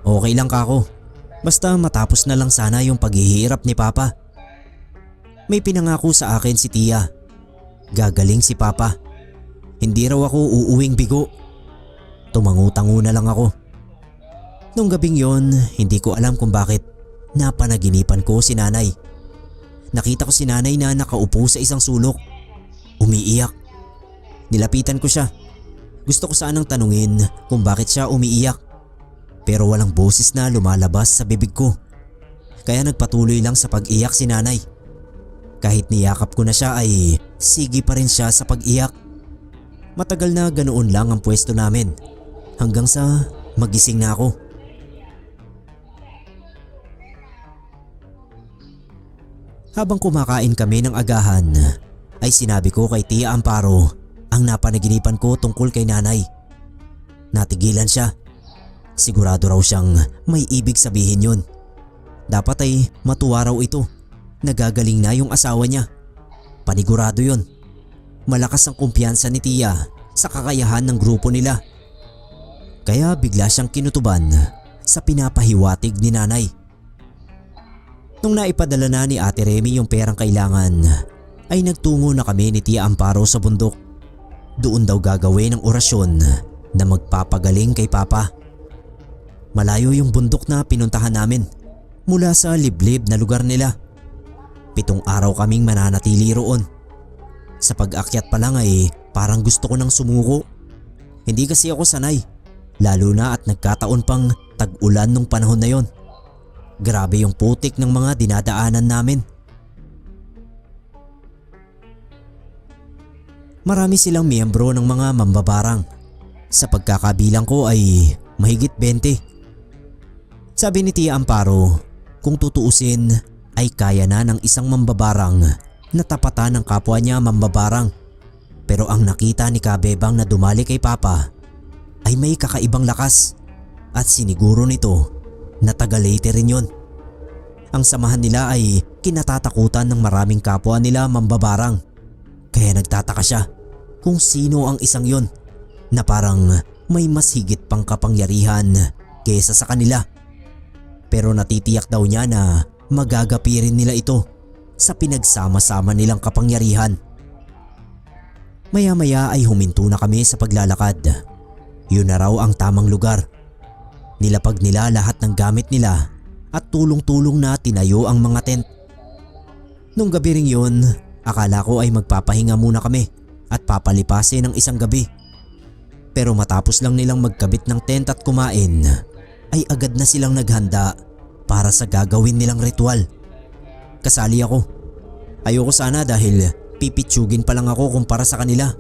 Okay lang kako. Basta matapos na lang sana yung paghihirap ni Papa. May pinangako sa akin si Tia. Gagaling si Papa. Hindi raw ako uuwing bigo. Tumangu-tangu na lang ako. Nung gabing yon, hindi ko alam kung bakit napanaginipan ko si nanay. Nakita ko si nanay na nakaupo sa isang sulok. Umiiyak. Nilapitan ko siya. Gusto ko sanang tanungin kung bakit siya umiiyak. Pero walang boses na lumalabas sa bibig ko. Kaya nagpatuloy lang sa pag-iyak si nanay. Kahit niyakap ko na siya ay sige pa rin siya sa pag-iyak. Matagal na ganoon lang ang pwesto namin. Hanggang sa magising na ako. Habang kumakain kami ng agahan, ay sinabi ko kay Tia Amparo ang napanaginipan ko tungkol kay nanay. Natigilan siya. Sigurado raw siyang may ibig sabihin yun. Dapat ay matuwa raw ito. Nagagaling na yung asawa niya. Panigurado yun. Malakas ang kumpiyansa ni Tia sa kakayahan ng grupo nila. Kaya bigla siyang kinutuban sa pinapahiwatig ni nanay. Nung naipadala na ni Ate Remy yung perang kailangan, ay nagtungo na kami ni Tia Amparo sa bundok. Doon daw gagawin ang orasyon na magpapagaling kay Papa. Malayo yung bundok na pinuntahan namin mula sa liblib na lugar nila. 7 araw kaming mananatili roon. Sa pag-akyat pa lang ay parang gusto ko nang sumuko. Hindi kasi ako sanay, lalo na at nagkataon pang tag-ulan nung panahon na yon. Grabe yung putik ng mga dinadaanan namin. Marami silang miyembro ng mga mambabarang. Sa pagkakabilang ko ay mahigit 20. Sabi ni Tia Amparo, kung tutuusin ay kaya na ng isang mambabarang na tapatan ng kapwa niya mambabarang. Pero ang nakita ni Kabebang na dumali kay Papa ay may kakaibang lakas at siniguro nito na taga Leyte rin yun. Ang samahan nila ay kinatatakutan ng maraming kapwa nila mambabarang. Kaya nagtataka siya kung sino ang isang yon na parang may mas higit pang kapangyarihan kesa sa kanila. Pero natitiyak daw niya na magagapi rin nila ito sa pinagsama-sama nilang kapangyarihan. Maya-maya ay huminto na kami sa paglalakad. Yun na raw ang tamang lugar. Nilapag nila lahat ng gamit nila at tulong-tulong na tinayo ang mga tent. Nung gabi ring yun, akala ko ay magpapahinga muna kami at papalipasin ng isang gabi. Pero matapos lang nilang magkabit ng tent at kumain, ay agad na silang naghanda para sa gagawin nilang ritual. Kasali ako. Ayoko sana dahil pipitsugin pa lang ako kumpara sa kanila.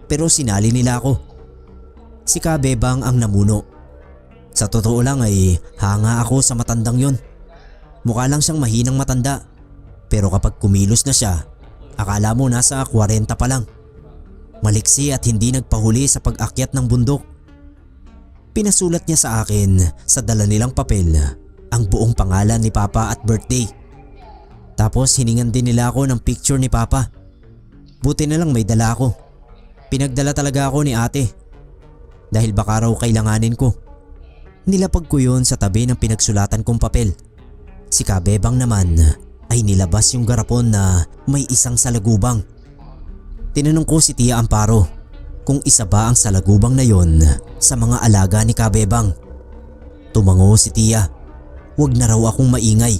Pero sinali nila ako. Si Kabebang ang namuno. Sa totoo lang ay hanga ako sa matandang yon. Mukha lang siyang mahinang matanda. Pero kapag kumilos na siya, akala mo nasa 40 pa lang. Maliksi at hindi nagpahuli sa pag-akyat ng bundok. Pinasulat niya sa akin sa dala nilang papel ang buong pangalan ni Papa at birthday. Tapos hiningan din nila ako ng picture ni Papa. Buti na lang may dala ako. Pinagdala talaga ako ni ate. Dahil baka raw kailanganin ko. Nilapag ko yun sa tabi ng pinagsulatan kong papel. Si Kabebang naman ay nilabas yung garapon na may isang salagubang. Tinanong ko si Tia Amparo kung isa ba ang salagubang na yon sa mga alaga ni Kabebang. Tumango si Tia. Huwag na raw akong maingay.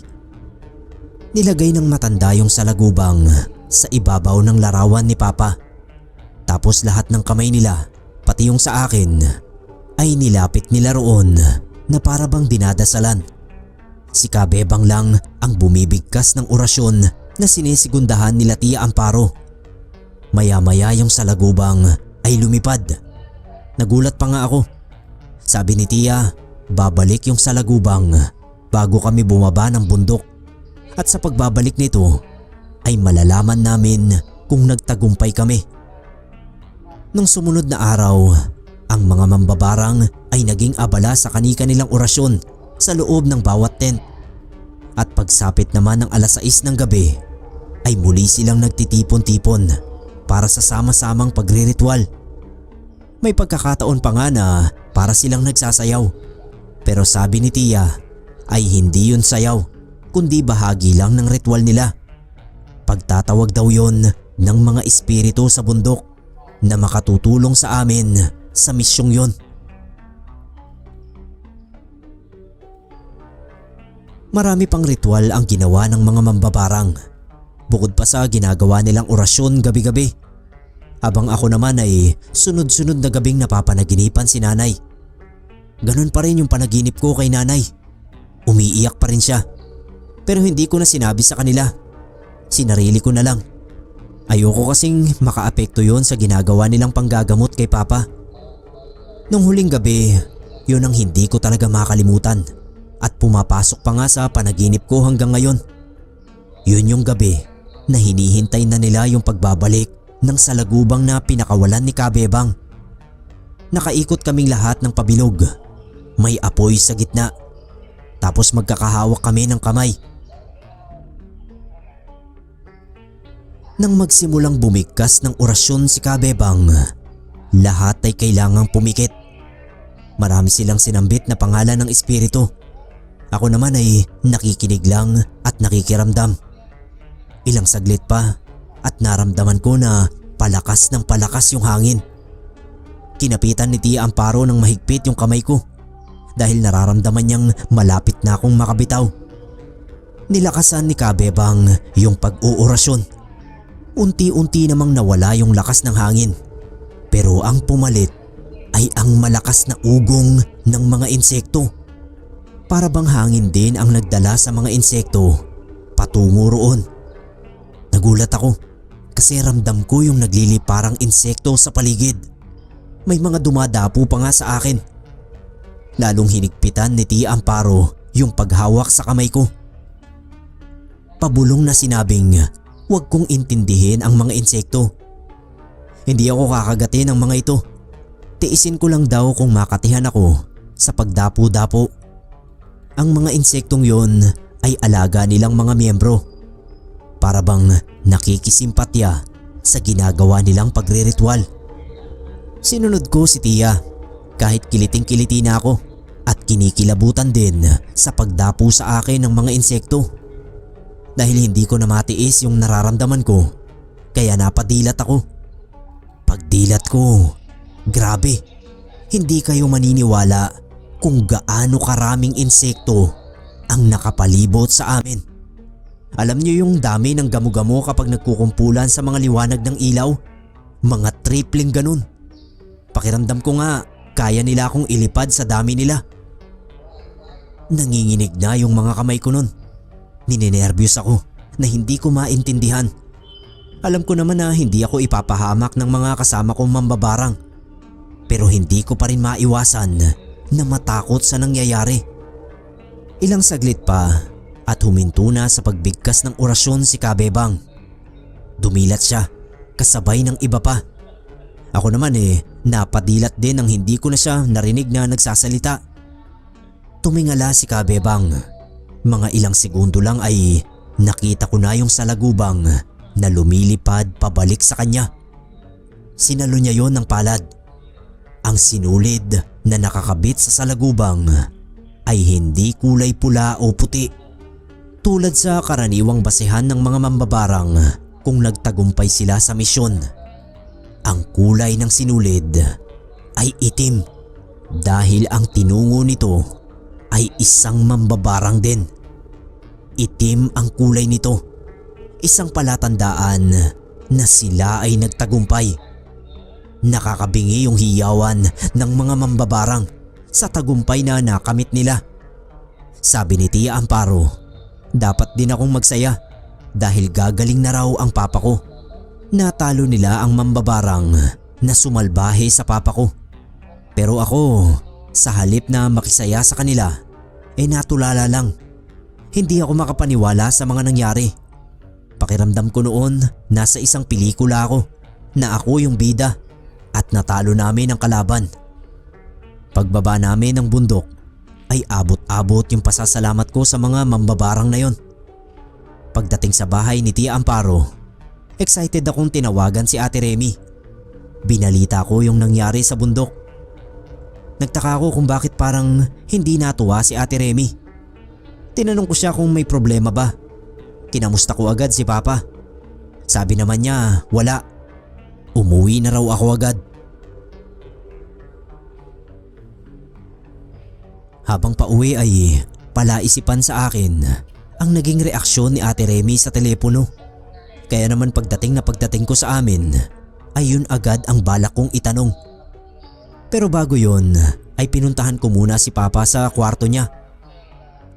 Nilagay ng matanda yung salagubang sa ibabaw ng larawan ni Papa. Tapos lahat ng kamay nila, pati yung sa akin, ay nilapit nila roon na para bang dinadasalan. Si Kabebang lang ang bumibigkas ng orasyon na sinisigundahan nila Tia Amparo. Maya-maya yung salagubang ay lumipad. Nagulat pa nga ako. Sabi ni Tia, babalik yung salagubang bago kami bumaba ng bundok. At sa pagbabalik nito ay malalaman namin kung nagtagumpay kami. Nung sumunod na araw, ang mga mambabarang ay naging abala sa kani-kanilang orasyon sa loob ng bawat tent. At pagsapit naman ng 6:00 ng gabi ay muli silang nagtitipon-tipon para sa sama-samang pagriritual. May pagkakataon pa nga na para silang nagsasayaw. Pero sabi ni Tia ay hindi yun sayaw kundi bahagi lang ng ritual nila. Pagtatawag daw yun ng mga espiritu sa bundok na makatutulong sa amin sa misyong yon. Marami pang ritual ang ginawa ng mga mambabarang. Bukod pa sa ginagawa nilang orasyon gabi-gabi. Habang ako naman ay sunod-sunod na gabing napapanaginipan si nanay. Ganun pa rin yung panaginip ko kay nanay. Umiiyak pa rin siya. Pero hindi ko na sinabi sa kanila. Sinarili ko na lang. Ayoko kasing makaapekto yon sa ginagawa nilang panggagamot kay Papa. Nung huling gabi, yun ang hindi ko talaga makalimutan. At pumapasok pa nga sa panaginip ko hanggang ngayon. Yun yung gabi na hinihintay na nila yung pagbabalik ng salagubang na pinakawalan ni Kabebang. Nakaikot kaming lahat ng pabilog. May apoy sa gitna. Tapos magkakahawak kami ng kamay. Nang magsimulang bumigkas ng orasyon si Kabebang, lahat ay kailangang pumikit. Marami silang sinambit na pangalan ng espiritu. Ako naman ay nakikinig lang at nakikiramdam. Ilang saglit pa at naramdaman ko na palakas ng palakas yung hangin. Kinapitan ni Tia Amparo ng mahigpit yung kamay ko dahil nararamdaman niyang malapit na akong makabitaw. Nilakasan ni Kabebang yung pag-uorasyon. Unti-unti namang nawala yung lakas ng hangin. Pero ang pumalit ay ang malakas na ugong ng mga insekto. Para bang hangin din ang nagdala sa mga insekto patungo roon. Nagulat ako kasi ramdam ko yung nagliliparang insekto sa paligid. May mga dumadapo pa nga sa akin. Lalong hinigpitan ni Tia Amparo yung paghawak sa kamay ko. Pabulong na sinabing huwag kong intindihin ang mga insekto. Hindi ako kakagatin ng mga ito. Tiisin ko lang daw kung makatihan ako sa pagdapo-dapo. Ang mga insektong yon ay alaga nilang mga miyembro. Para bang nakikisimpatya sa ginagawa nilang pagre-ritual. Sinunod ko si Tia kahit kiliting-kiliti na ako at kinikilabutan din sa pagdapo sa akin ng mga insekto. Dahil hindi ko na matiis yung nararamdaman ko, kaya napadilat ako. Pagdilat ko, grabe, hindi kayo maniniwala kung gaano karaming insekto ang nakapalibot sa amin. Alam niyo yung dami ng gamo-gamo kapag nagkukumpulan sa mga liwanag ng ilaw? Mga tripling ganun. Pakiramdam ko nga kaya nila akong ilipad sa dami nila. Nanginginig na yung mga kamay ko nun. Ninenervyos ako na hindi ko maintindihan. Alam ko naman na hindi ako ipapahamak ng mga kasama kong mambabarang. Pero hindi ko pa rin maiwasan na matakot sa nangyayari. Ilang saglit pa at huminto na sa pagbigkas ng orasyon si Kabebang. Dumilat siya kasabay ng iba pa. Ako naman napadilat din nang hindi ko na siya narinig na nagsasalita. Tumingala si Kabebang. Mga ilang segundo lang ay nakita ko na yung salagubang na lumilipad pabalik sa kanya. Sinalo niya yon ng palad. Ang sinulid na nakakabit sa salagubang ay hindi kulay pula o puti. Tulad sa karaniwang basehan ng mga mambabarang kung nagtagumpay sila sa misyon. Ang kulay ng sinulid ay itim dahil ang tinungo nito ay isang mambabarang din. Itim ang kulay nito. Isang palatandaan na sila ay nagtagumpay. Nakakabingi yung hiyawan ng mga mambabarang sa tagumpay na nakamit nila. Sabi ni Tia Amparo, dapat din akong magsaya dahil gagaling na raw ang papa ko. Natalo nila ang mambabarang na sumalbahe sa papa ko. Pero ako, sa halip na makisaya sa kanila, natulala lang. Hindi ako makapaniwala sa mga nangyari. Pakiramdam ko noon nasa isang pelikula ako na ako yung bida at natalo namin ang kalaban. Pagbaba namin ng bundok ay abot-abot yung pasasalamat ko sa mga mambabarang na yon. Pagdating sa bahay ni Tia Amparo, excited akong tinawagan si Ate Remy. Binalita ko yung nangyari sa bundok. Nagtaka ako kung bakit parang hindi natuwa si Ate Remy. Tinanong ko siya kung may problema ba. Kinamusta ko agad si Papa. Sabi naman niya wala. Umuwi na raw ako agad. Habang pauwi ay palaisipan sa akin ang naging reaksyon ni Ate Remy sa telepono. Kaya naman pagdating ko sa amin ay yun agad ang balak kong itanong. Pero bago yun ay pinuntahan ko muna si Papa sa kwarto niya.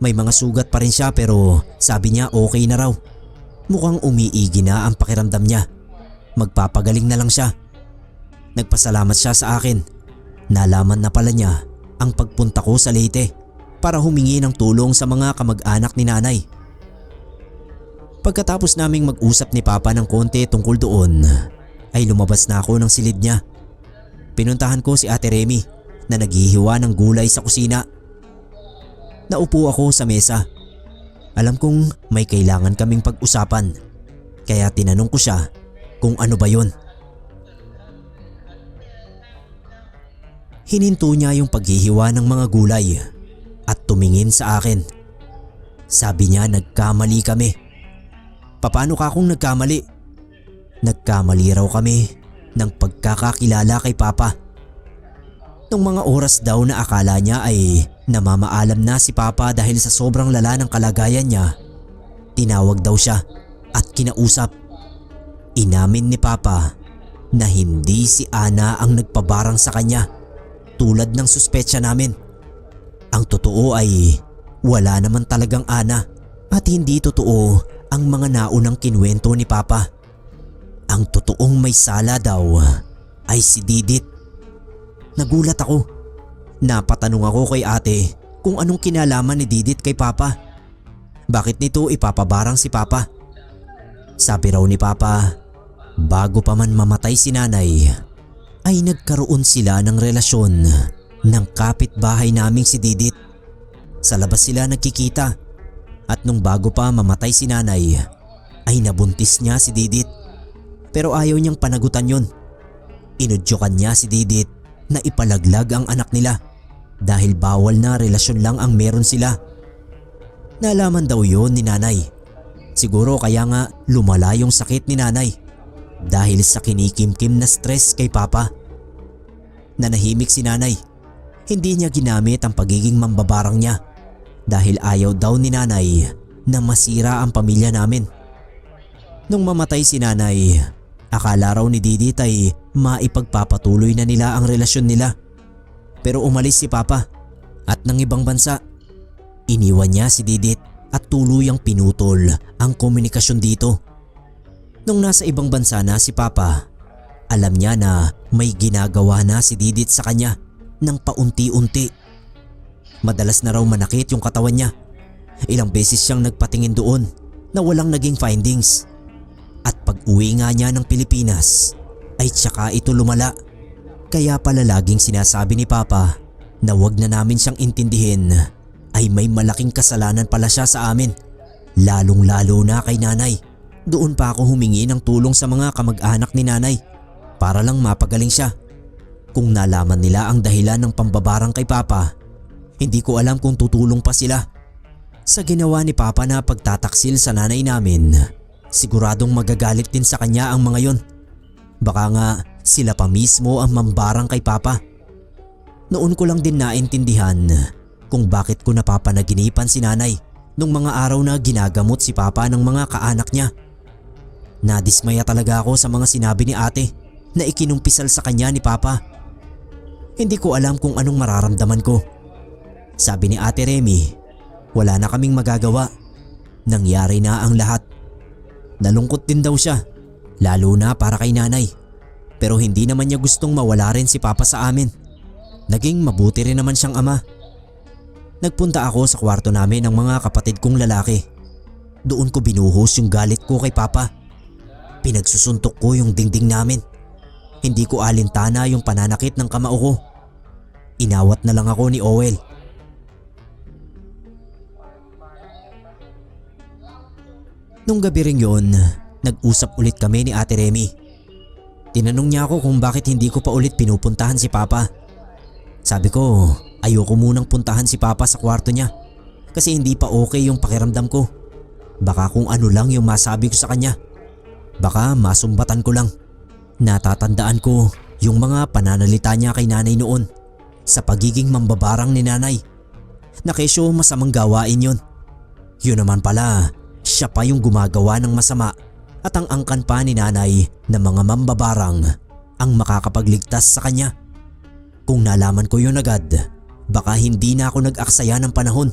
May mga sugat pa rin siya pero sabi niya okay na raw. Mukhang umiigi na ang pakiramdam niya. Magpapagaling na lang siya. Nagpasalamat siya sa akin. Nalaman na pala niya ang pagpunta ko sa Leyte para humingi ng tulong sa mga kamag-anak ni nanay. Pagkatapos naming mag-usap ni Papa ng konti tungkol doon ay lumabas na ako ng silid niya. Pinuntahan ko si Ate Remy na naghihiwa ng gulay sa kusina. Naupo ako sa mesa. Alam kong may kailangan kaming pag-usapan kaya tinanong ko siya kung ano ba yun. Hininto niya yung paghihiwa ng mga gulay at tumingin sa akin. Sabi niya nagkamali kami. Paano ka kung nagkamali? Nagkamali raw kami ng pagkakakilala kay Papa. Nung mga oras daw na akala niya ay namamaalam na si Papa dahil sa sobrang lala ng kalagayan niya, tinawag daw siya at kinausap. Inamin ni Papa na hindi si Ana ang nagpabarang sa kanya tulad ng suspetsya namin. Ang totoo ay wala naman talagang Ana at hindi totoo ang mga naunang kinuwento ni Papa. Ang totoong may sala daw ay si Didit. Nagulat ako. Napatanong ako kay ate kung anong kinalaman ni Didit kay Papa. Bakit nito ipapabarang si Papa? Sabi raw ni Papa, bago pa man mamatay si nanay, ay nagkaroon sila ng relasyon ng kapitbahay naming si Didit. Sa labas sila nagkikita at nung bago pa mamatay si nanay ay nabuntis niya si Didit. Pero ayaw niyang panagutan yun. Inudyokan niya si Didit na ipalaglag ang anak nila dahil bawal na relasyon lang ang meron sila. Nalaman daw yun ni nanay. Siguro kaya nga lumala yung sakit ni nanay dahil sa kinikimkim na stress kay Papa. Nanahimik si nanay. Hindi niya ginamit ang pagiging mambabarang niya dahil ayaw daw ni nanay na masira ang pamilya namin. Nung mamatay si nanay, akala raw ni Didit ay maipagpapatuloy na nila ang relasyon nila. Pero umalis si Papa at ng ibang bansa. Iniwan niya si Didit at tuluyang pinutol ang komunikasyon dito. Nung nasa ibang bansa na si Papa, alam niya na may ginagawa na si Didit sa kanya ng paunti-unti. Madalas na raw manakit yung katawan niya. Ilang beses siyang nagpatingin doon na walang naging findings. At pag uwi nga niya ng Pilipinas ay tsaka ito lumala. Kaya pala laging sinasabi ni Papa na wag na namin siyang intindihin ay may malaking kasalanan pala siya sa amin. Lalong lalo na kay nanay. Doon pa ako humingi ng tulong sa mga kamag-anak ni nanay para lang mapagaling siya. Kung nalaman nila ang dahilan ng pambabarang kay Papa, hindi ko alam kung tutulong pa sila. Sa ginawa ni Papa na pagtataksil sa nanay namin, siguradong magagalit din sa kanya ang mga yon. Baka nga sila pa mismo ang mambarang kay Papa. Noon ko lang din naintindihan kung bakit ko napapanaginipan si nanay nung mga araw na ginagamot si Papa ng mga kaanak niya. Nadismaya talaga ako sa mga sinabi ni ate na ikinumpisal sa kanya ni Papa. Hindi ko alam kung anong mararamdaman ko. Sabi ni Ate Remy, wala na kaming magagawa. Nangyari na ang lahat. Nalungkot din daw siya, lalo na para kay nanay. Pero hindi naman niya gustong mawala rin si Papa sa amin. Naging mabuti rin naman siyang ama. Nagpunta ako sa kwarto namin ng mga kapatid kong lalaki. Doon ko binuhos yung galit ko kay Papa. Pinagsusuntok ko yung dingding namin. Hindi ko alintana yung pananakit ng kamao ko. Inawat na lang ako ni Owel. Nung gabi ring yun, nag-usap ulit kami ni Ate Remy. Tinanong niya ako kung bakit hindi ko pa ulit pinupuntahan si Papa. Sabi ko, ayoko munang puntahan si Papa sa kwarto niya kasi hindi pa okay yung pakiramdam ko. Baka kung ano lang yung masabi ko sa kanya. Baka masumbatan ko lang. Natatandaan ko yung mga pananalita niya kay nanay noon sa pagiging mambabarang ni nanay. na kesyo masamang gawain yun. Yun naman pala, siya pa yung gumagawa ng masama at ang angkan pa ni nanay na mga mambabarang ang makakapagligtas sa kanya. Kung nalaman ko yun agad, baka hindi na ako nag-aksaya ng panahon.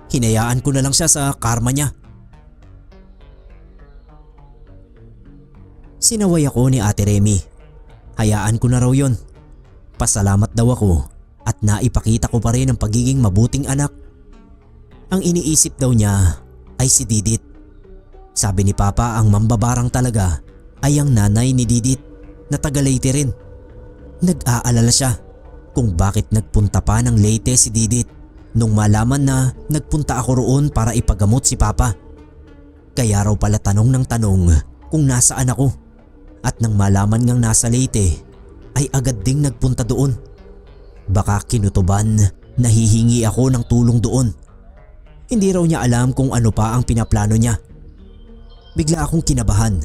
Hinayaan ko na lang siya sa karma niya. Sinaway ako ni Ate Remy. Hayaan ko na raw yun. Pasalamat daw ako at naipakita ko pa rin ang pagiging mabuting anak. Ang iniisip daw niya ay si Didit. Sabi ni Papa ang mambabarang talaga ay ang nanay ni Didit na taga Leyte rin. Nag-aalala siya kung bakit nagpunta pa ng Leyte si Didit nung malaman na nagpunta ako roon para ipagamot si Papa. Kaya raw pala tanong ng tanong kung nasaan ako at nang malaman ngang nasa Leyte ay agad ding nagpunta doon. Baka kinutuban na hihingi ako ng tulong doon. Hindi raw niya alam kung ano pa ang pinaplano niya. Bigla akong kinabahan.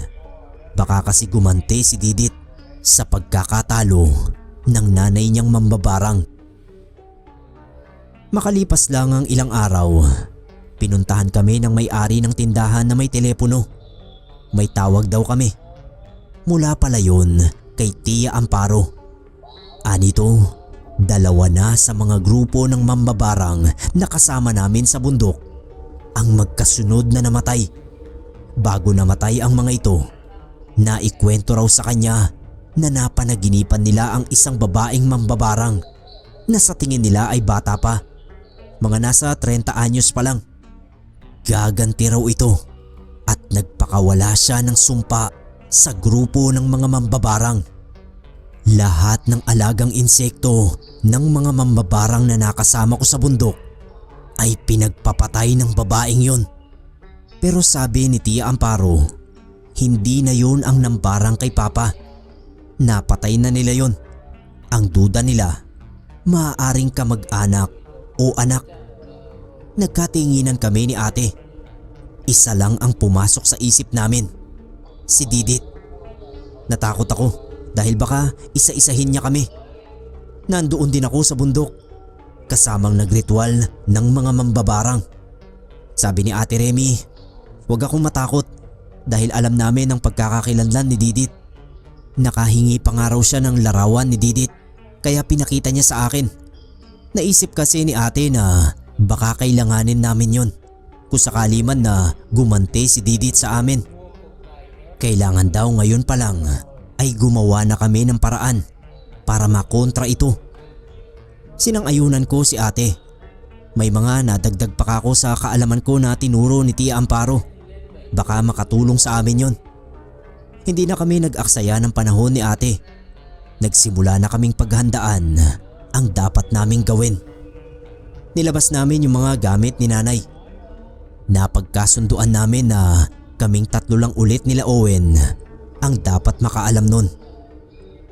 Baka kasi gumante si Didit sa pagkakatalo ng nanay niyang mambabarang. Makalipas lang ang ilang araw, pinuntahan kami ng may-ari ng tindahan na may telepono. May tawag daw kami. Mula pala yun kay Tia Amparo. Anito, 2 na sa mga grupo ng mambabarang na kasama namin sa bundok ang magkasunod na namatay. Bago namatay ang mga ito, naikwento raw sa kanya na napanaginipan nila ang isang babaeng mambabarang na sa tingin nila ay bata pa. Mga nasa 30 anyos pa lang. Gaganti raw ito at nagpakawala siya ng sumpa sa grupo ng mga mambabarang. Lahat ng alagang insekto ng mga mambabarang na nakasama ko sa bundok ay pinagpapatay ng babaeng yon. Pero sabi ni Tia Amparo, hindi na yun ang nambarang kay Papa. Napatay na nila yon. Ang duda nila, maaaring kamag-anak o anak. Nagkatinginan kami ni ate. Isa lang ang pumasok sa isip namin, si Didit. Natakot ako dahil baka isa-isahin niya kami. Nandoon din ako sa bundok, kasamang nagritual ng mga mambabarang. Sabi ni Ate Remy, huwag akong matakot dahil alam namin ang pagkakakilanlan ni Didit. Nakahingi pa nga raw siya ng larawan ni Didit kaya pinakita niya sa akin. Naisip kasi ni ate na baka kailanganin namin yon kung sakali man na gumante si Didit sa amin. Kailangan daw ngayon pa lang ay gumawa na kami ng paraan para makontra ito. Sinang-ayunan ko si ate. May mga nadagdag pa ako sa kaalaman ko na tinuro ni Tia Amparo. Baka makatulong sa amin yon. Hindi na kami nag-aksaya ng panahon ni ate. Nagsimula na kaming paghandaan ang dapat naming gawin. Nilabas namin yung mga gamit ni nanay. Napagkasunduan namin na kaming 3 lang ulit nila Owen ang dapat makaalam nun.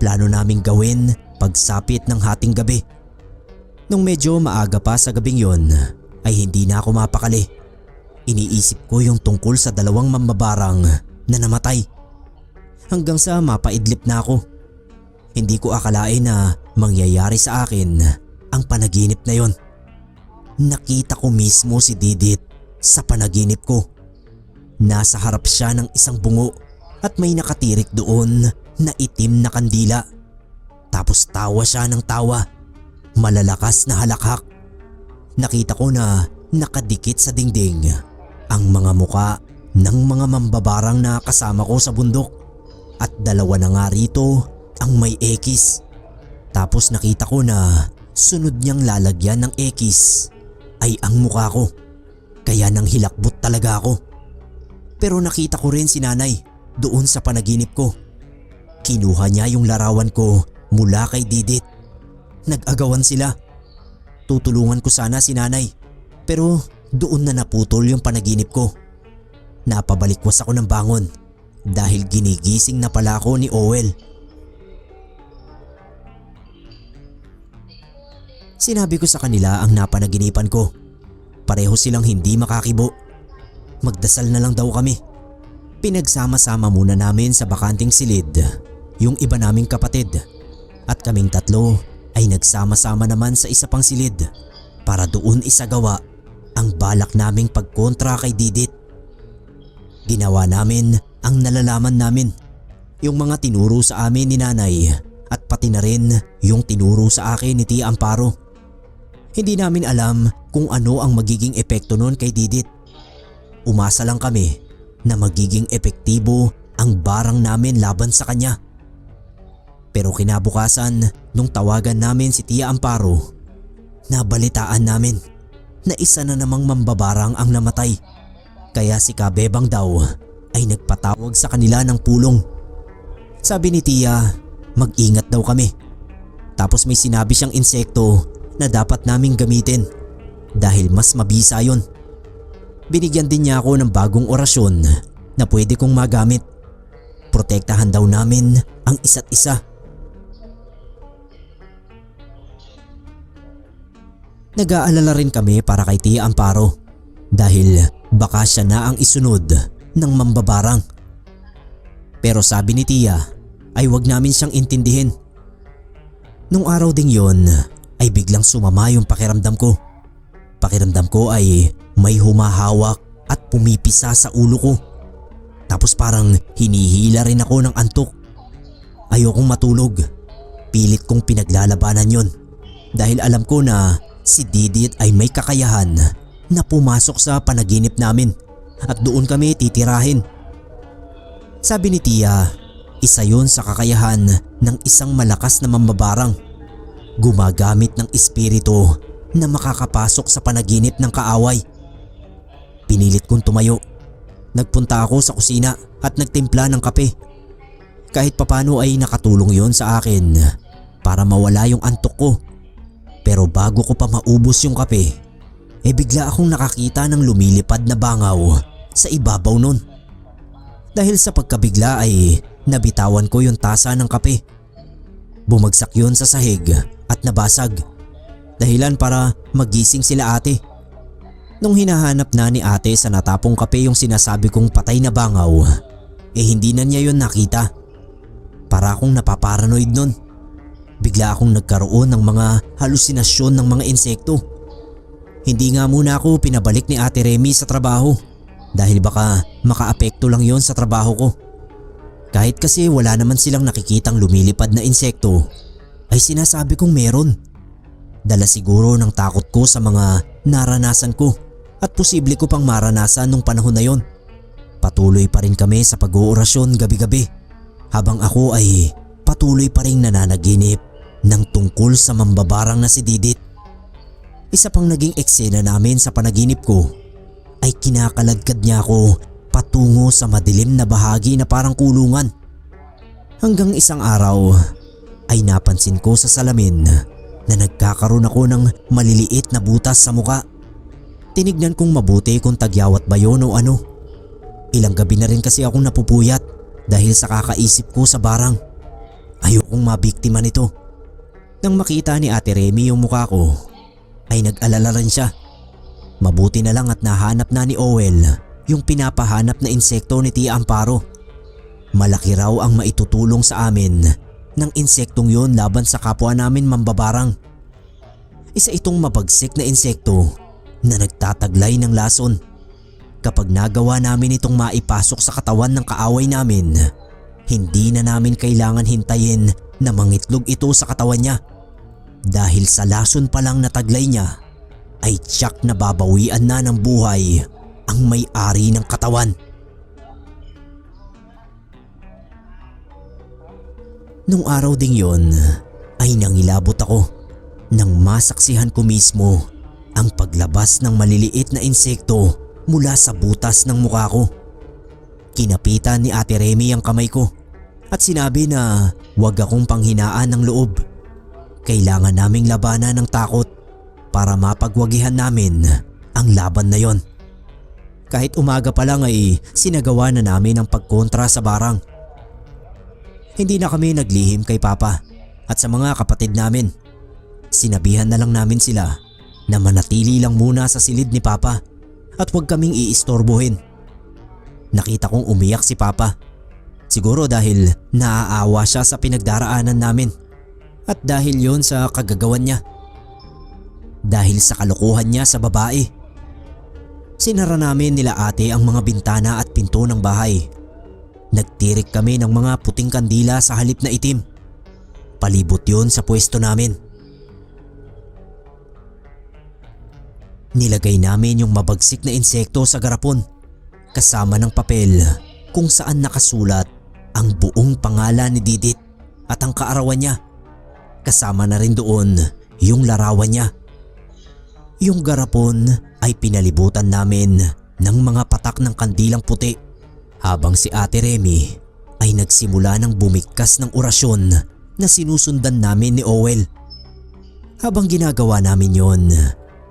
Plano naming gawin pagsapit ng hating gabi. Nung medyo maaga pa sa gabing yon ay hindi na ako mapakali. Iniisip ko yung tungkol sa 2 mambabarang na namatay. Hanggang sa mapaidlip na ako. Hindi ko akalain na mangyayari sa akin ang panaginip na yon. Nakita ko mismo si Didit sa panaginip ko. Nasa harap siya ng isang bungo at may nakatirik doon na itim na kandila. Tapos tawa siya ng tawa, malalakas na halakhak. Nakita ko na nakadikit sa dingding ang mga muka ng mga mambabarang na kasama ko sa bundok. At 2 na nga rito ang may X. Tapos nakita ko na sunod niyang lalagyan ng X ay ang mukha ko. Kaya nang hilakbot talaga ako. Pero nakita ko rin si nanay doon sa panaginip ko. Kinuha niya yung larawan ko mula kay Didit. Nag-agawan sila. Tutulungan ko sana si nanay, pero doon na naputol yung panaginip ko. Napabalikwas ako ng bangon dahil ginigising na pala ako ni Owel. Sinabi ko sa kanila ang napanaginipan ko. Pareho silang hindi makakibo. Magdasal na lang daw kami. Pinagsama-sama muna namin sa bakanting silid yung iba naming kapatid at kaming 3 ay nagsama-sama naman sa isa pang silid para doon isagawa ang balak naming pagkontra kay Didit. Ginawa namin ang nalalaman namin, yung mga tinuro sa amin ni nanay at pati na rin yung tinuro sa akin ni Tia Amparo. Hindi namin alam kung ano ang magiging epekto nun kay Didit. Umasa lang kami na magiging epektibo ang barang namin laban sa kanya. Pero kinabukasan nung tawagan namin si Tia Amparo, nabalitaan namin na isa na namang mambabarang ang namatay. Kaya si Kabebang daw ay nagpatawag sa kanila ng pulong. Sabi ni Tia, mag-ingat daw kami. Tapos may sinabi siyang insekto na dapat naming gamitin dahil mas mabisa yon. Binigyan din niya ako ng bagong orasyon na pwede kong magamit. Protektahan daw namin ang isa't isa. Nag-aalala rin kami para kay Tia Amparo dahil baka siya na ang isunod ng mambabarang. Pero sabi ni Tia ay wag namin siyang intindihin. Nung araw ding yon ay biglang sumama yung pakiramdam ko. Pakiramdam ko ay may humahawak at pumipisa sa ulo ko. Tapos parang hinihila rin ako ng antok. Ayokong matulog. Pilit kong pinaglalabanan yon dahil alam ko na si Didit ay may kakayahan na pumasok sa panaginip namin at doon kami titirahin. Sabi ni Tia, isa yun sa kakayahan ng isang malakas na mambabarang. Gumagamit ng espiritu na makakapasok sa panaginip ng kaaway. Pinilit kong tumayo. Nagpunta ako sa kusina at nagtimpla ng kape. Kahit papano ay nakatulong yon sa akin para mawala yung antok ko. Pero bago ko pa maubos yung kape, bigla akong nakakita ng lumilipad na bangaw sa ibabaw nun. Dahil sa pagkabigla ay nabitawan ko yung tasa ng kape. Bumagsak yun sa sahig at nabasag. Dahilan para magising sila ate. Nung hinahanap na ni ate sa natapong kape yung sinasabi kong patay na bangaw, hindi na niya yun nakita. Para akong napaparanoid nun. Bigla akong nagkaroon ng mga halusinasyon ng mga insekto. Hindi nga muna ako pinabalik ni Ate Remy sa trabaho dahil baka makaapekto lang yon sa trabaho ko. Kahit kasi wala naman silang nakikitang lumilipad na insekto, ay sinasabi kong meron. Dala siguro ng takot ko sa mga naranasan ko at posible ko pang maranasan nung panahon na yon. Patuloy pa rin kami sa pag-oorasyon gabi-gabi habang ako ay patuloy pa rin nananaginip ng tungkol sa mambabarang na si Didit. Isa pang naging eksena namin sa panaginip ko ay kinakaladkad niya ako patungo sa madilim na bahagi na parang kulungan. Hanggang isang araw ay napansin ko sa salamin na nagkakaroon ako ng maliliit na butas sa muka. Tinignan kong mabuti kung tagyawat ba yun o ano. Ilang gabi na rin kasi akong napupuyat dahil sa kakaisip ko sa barang. Ayokong mabiktima nito. Nang makita ni Ate Remy yung mukha ko, ay nag-alala rin siya. Mabuti na lang at nahanap na ni Owel yung pinapahanap na insekto ni Tia Amparo. Malaki raw ang maitutulong sa amin ng insektong yon laban sa kapwa namin mambabarang. Isa itong mabagsik na insekto na nagtataglay ng lason. Kapag nagawa namin itong maipasok sa katawan ng kaaway namin, hindi na namin kailangan hintayin na mangitlog ito sa katawan niya. Dahil sa lason pa lang na taglay niya, ay tiyak na babawian na ng buhay ang may-ari ng katawan. Nung araw ding yon ay nangilabot ako nang masaksihan ko mismo ang paglabas ng maliliit na insekto mula sa butas ng mukha ko. Kinapitan ni Ate Remy ang kamay ko at sinabi na huwag akong panghinaan ng loob. Kailangan naming labanan ng takot para mapagwagihan namin ang laban na yon. Kahit umaga pa lang ay sinagawa na namin ang pagkontra sa barang. Hindi na kami naglihim kay Papa at sa mga kapatid namin. Sinabihan na lang namin sila na manatili lang muna sa silid ni Papa at huwag kaming iistorbohin. Nakita kong umiyak si Papa. Siguro dahil naaawa siya sa pinagdaraanan namin at dahil yon sa kagagawan niya. dahil sa kalokohan niya sa babae. Sinara namin nila ate ang mga bintana at pinto ng bahay. Nagtirik kami ng mga puting kandila sa halip na itim. Palibot yun sa pwesto namin. Nilagay namin yung mabagsik na insekto sa garapon kasama ng papel kung saan nakasulat ang buong pangalan ni Didit at ang kaarawan niya. Kasama na rin doon yung larawan niya. Yung garapon ay pinalibutan namin ng mga patak ng kandilang puti habang si Ate Remy ay nagsimula ng bumigkas ng orasyon na sinusundan namin ni Owel. Habang ginagawa namin yon,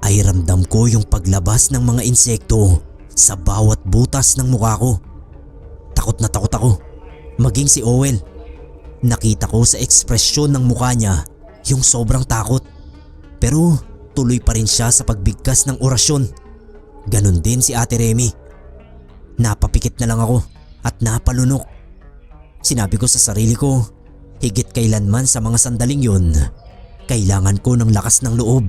ay ramdam ko yung paglabas ng mga insekto sa bawat butas ng mukha ko. Takot na takot ako, maging si Owel. Nakita ko sa ekspresyon ng mukha niya yung sobrang takot. Pero tuloy pa rin siya sa pagbigkas ng orasyon. Ganon din si Ate Remy. Napapikit na lang ako at napalunok. Sinabi ko sa sarili ko, higit kailanman sa mga sandaling yun, kailangan ko ng lakas ng loob.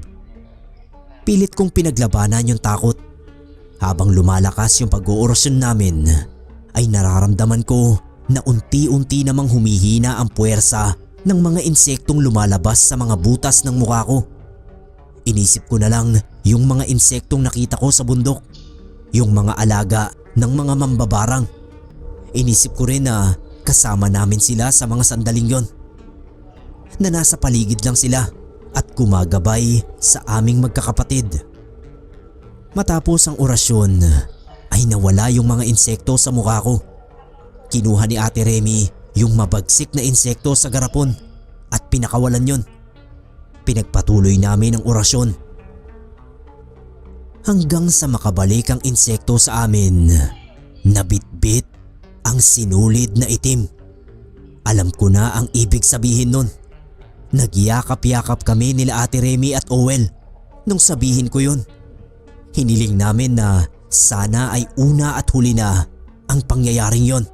Pilit kong pinaglabanan yung takot. Habang lumalakas yung pag-oorasyon namin, ay nararamdaman ko na unti-unti namang humihina ang puwersa ng mga insektong lumalabas sa mga butas ng mukha ko. Inisip ko na lang yung mga insektong nakita ko sa bundok, yung mga alaga ng mga mambabarang. Inisip ko rin na kasama namin sila sa mga sandaling yon, na nasa paligid lang sila at gumagabay sa aming magkakapatid. Matapos ang orasyon ay nawala yung mga insekto sa mukha ko. Kinuha ni Ate Remy yung mabagsik na insekto sa garapon at pinakawalan yon. Pinagpatuloy namin ang orasyon hanggang sa makabalik ang insekto sa amin. Nabitbit ang sinulid na itim. Alam ko na ang ibig sabihin nun. Nagyakap-yakap kami nila Ate Remy at Owel nung sabihin ko yun. Hiniling namin na sana ay una at huli na ang pangyayaring yon.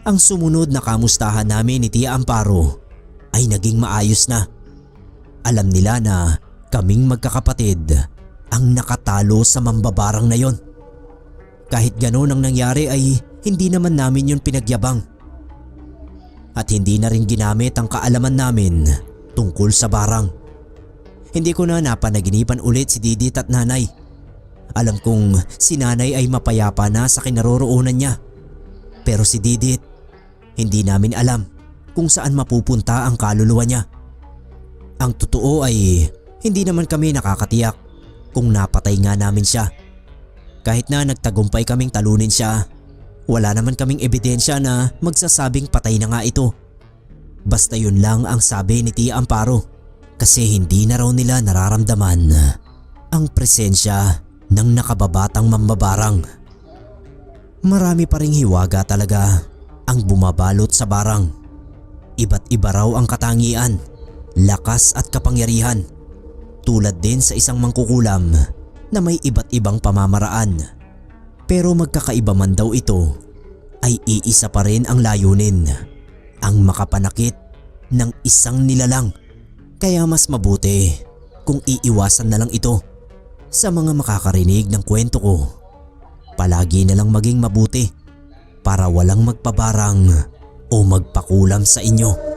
Ang sumunod na kamustahan namin ni Tia Amparo ay naging maayos na. Alam nila na kaming magkakapatid ang nakatalo sa mambabarang na yon. Kahit gano'n ang nangyari ay hindi naman namin yun pinagyabang. At hindi na rin ginamit ang kaalaman namin tungkol sa barang. Hindi ko na napanaginipan ulit si Didit at nanay. Alam kong si nanay ay mapayapa na sa kinaroroonan niya. Pero si Didit, hindi namin alam kung saan mapupunta ang kaluluwa niya. Ang totoo ay hindi naman kami nakakatiyak kung napatay nga namin siya. Kahit na nagtagumpay kaming talunin siya, wala naman kaming ebidensya na magsasabing patay na nga ito. Basta yun lang ang sabi ni Tia Amparo kasi hindi na raw nila nararamdaman ang presensya ng nakababatang mambabarang. Marami pa ring hiwaga talaga ang bumabalot sa barang. Iba't iba raw ang katangian, lakas at kapangyarihan. Tulad din sa isang mangkukulam na may iba't ibang pamamaraan. Pero magkakaiba man daw ito, ay iisa pa rin ang layunin, ang makapanakit ng isang nilalang. Kaya mas mabuti kung iiwasan na lang ito. Sa mga makakarinig ng kwento ko, palagi na lang maging mabuti para walang magpabarang o magpakulam sa inyo.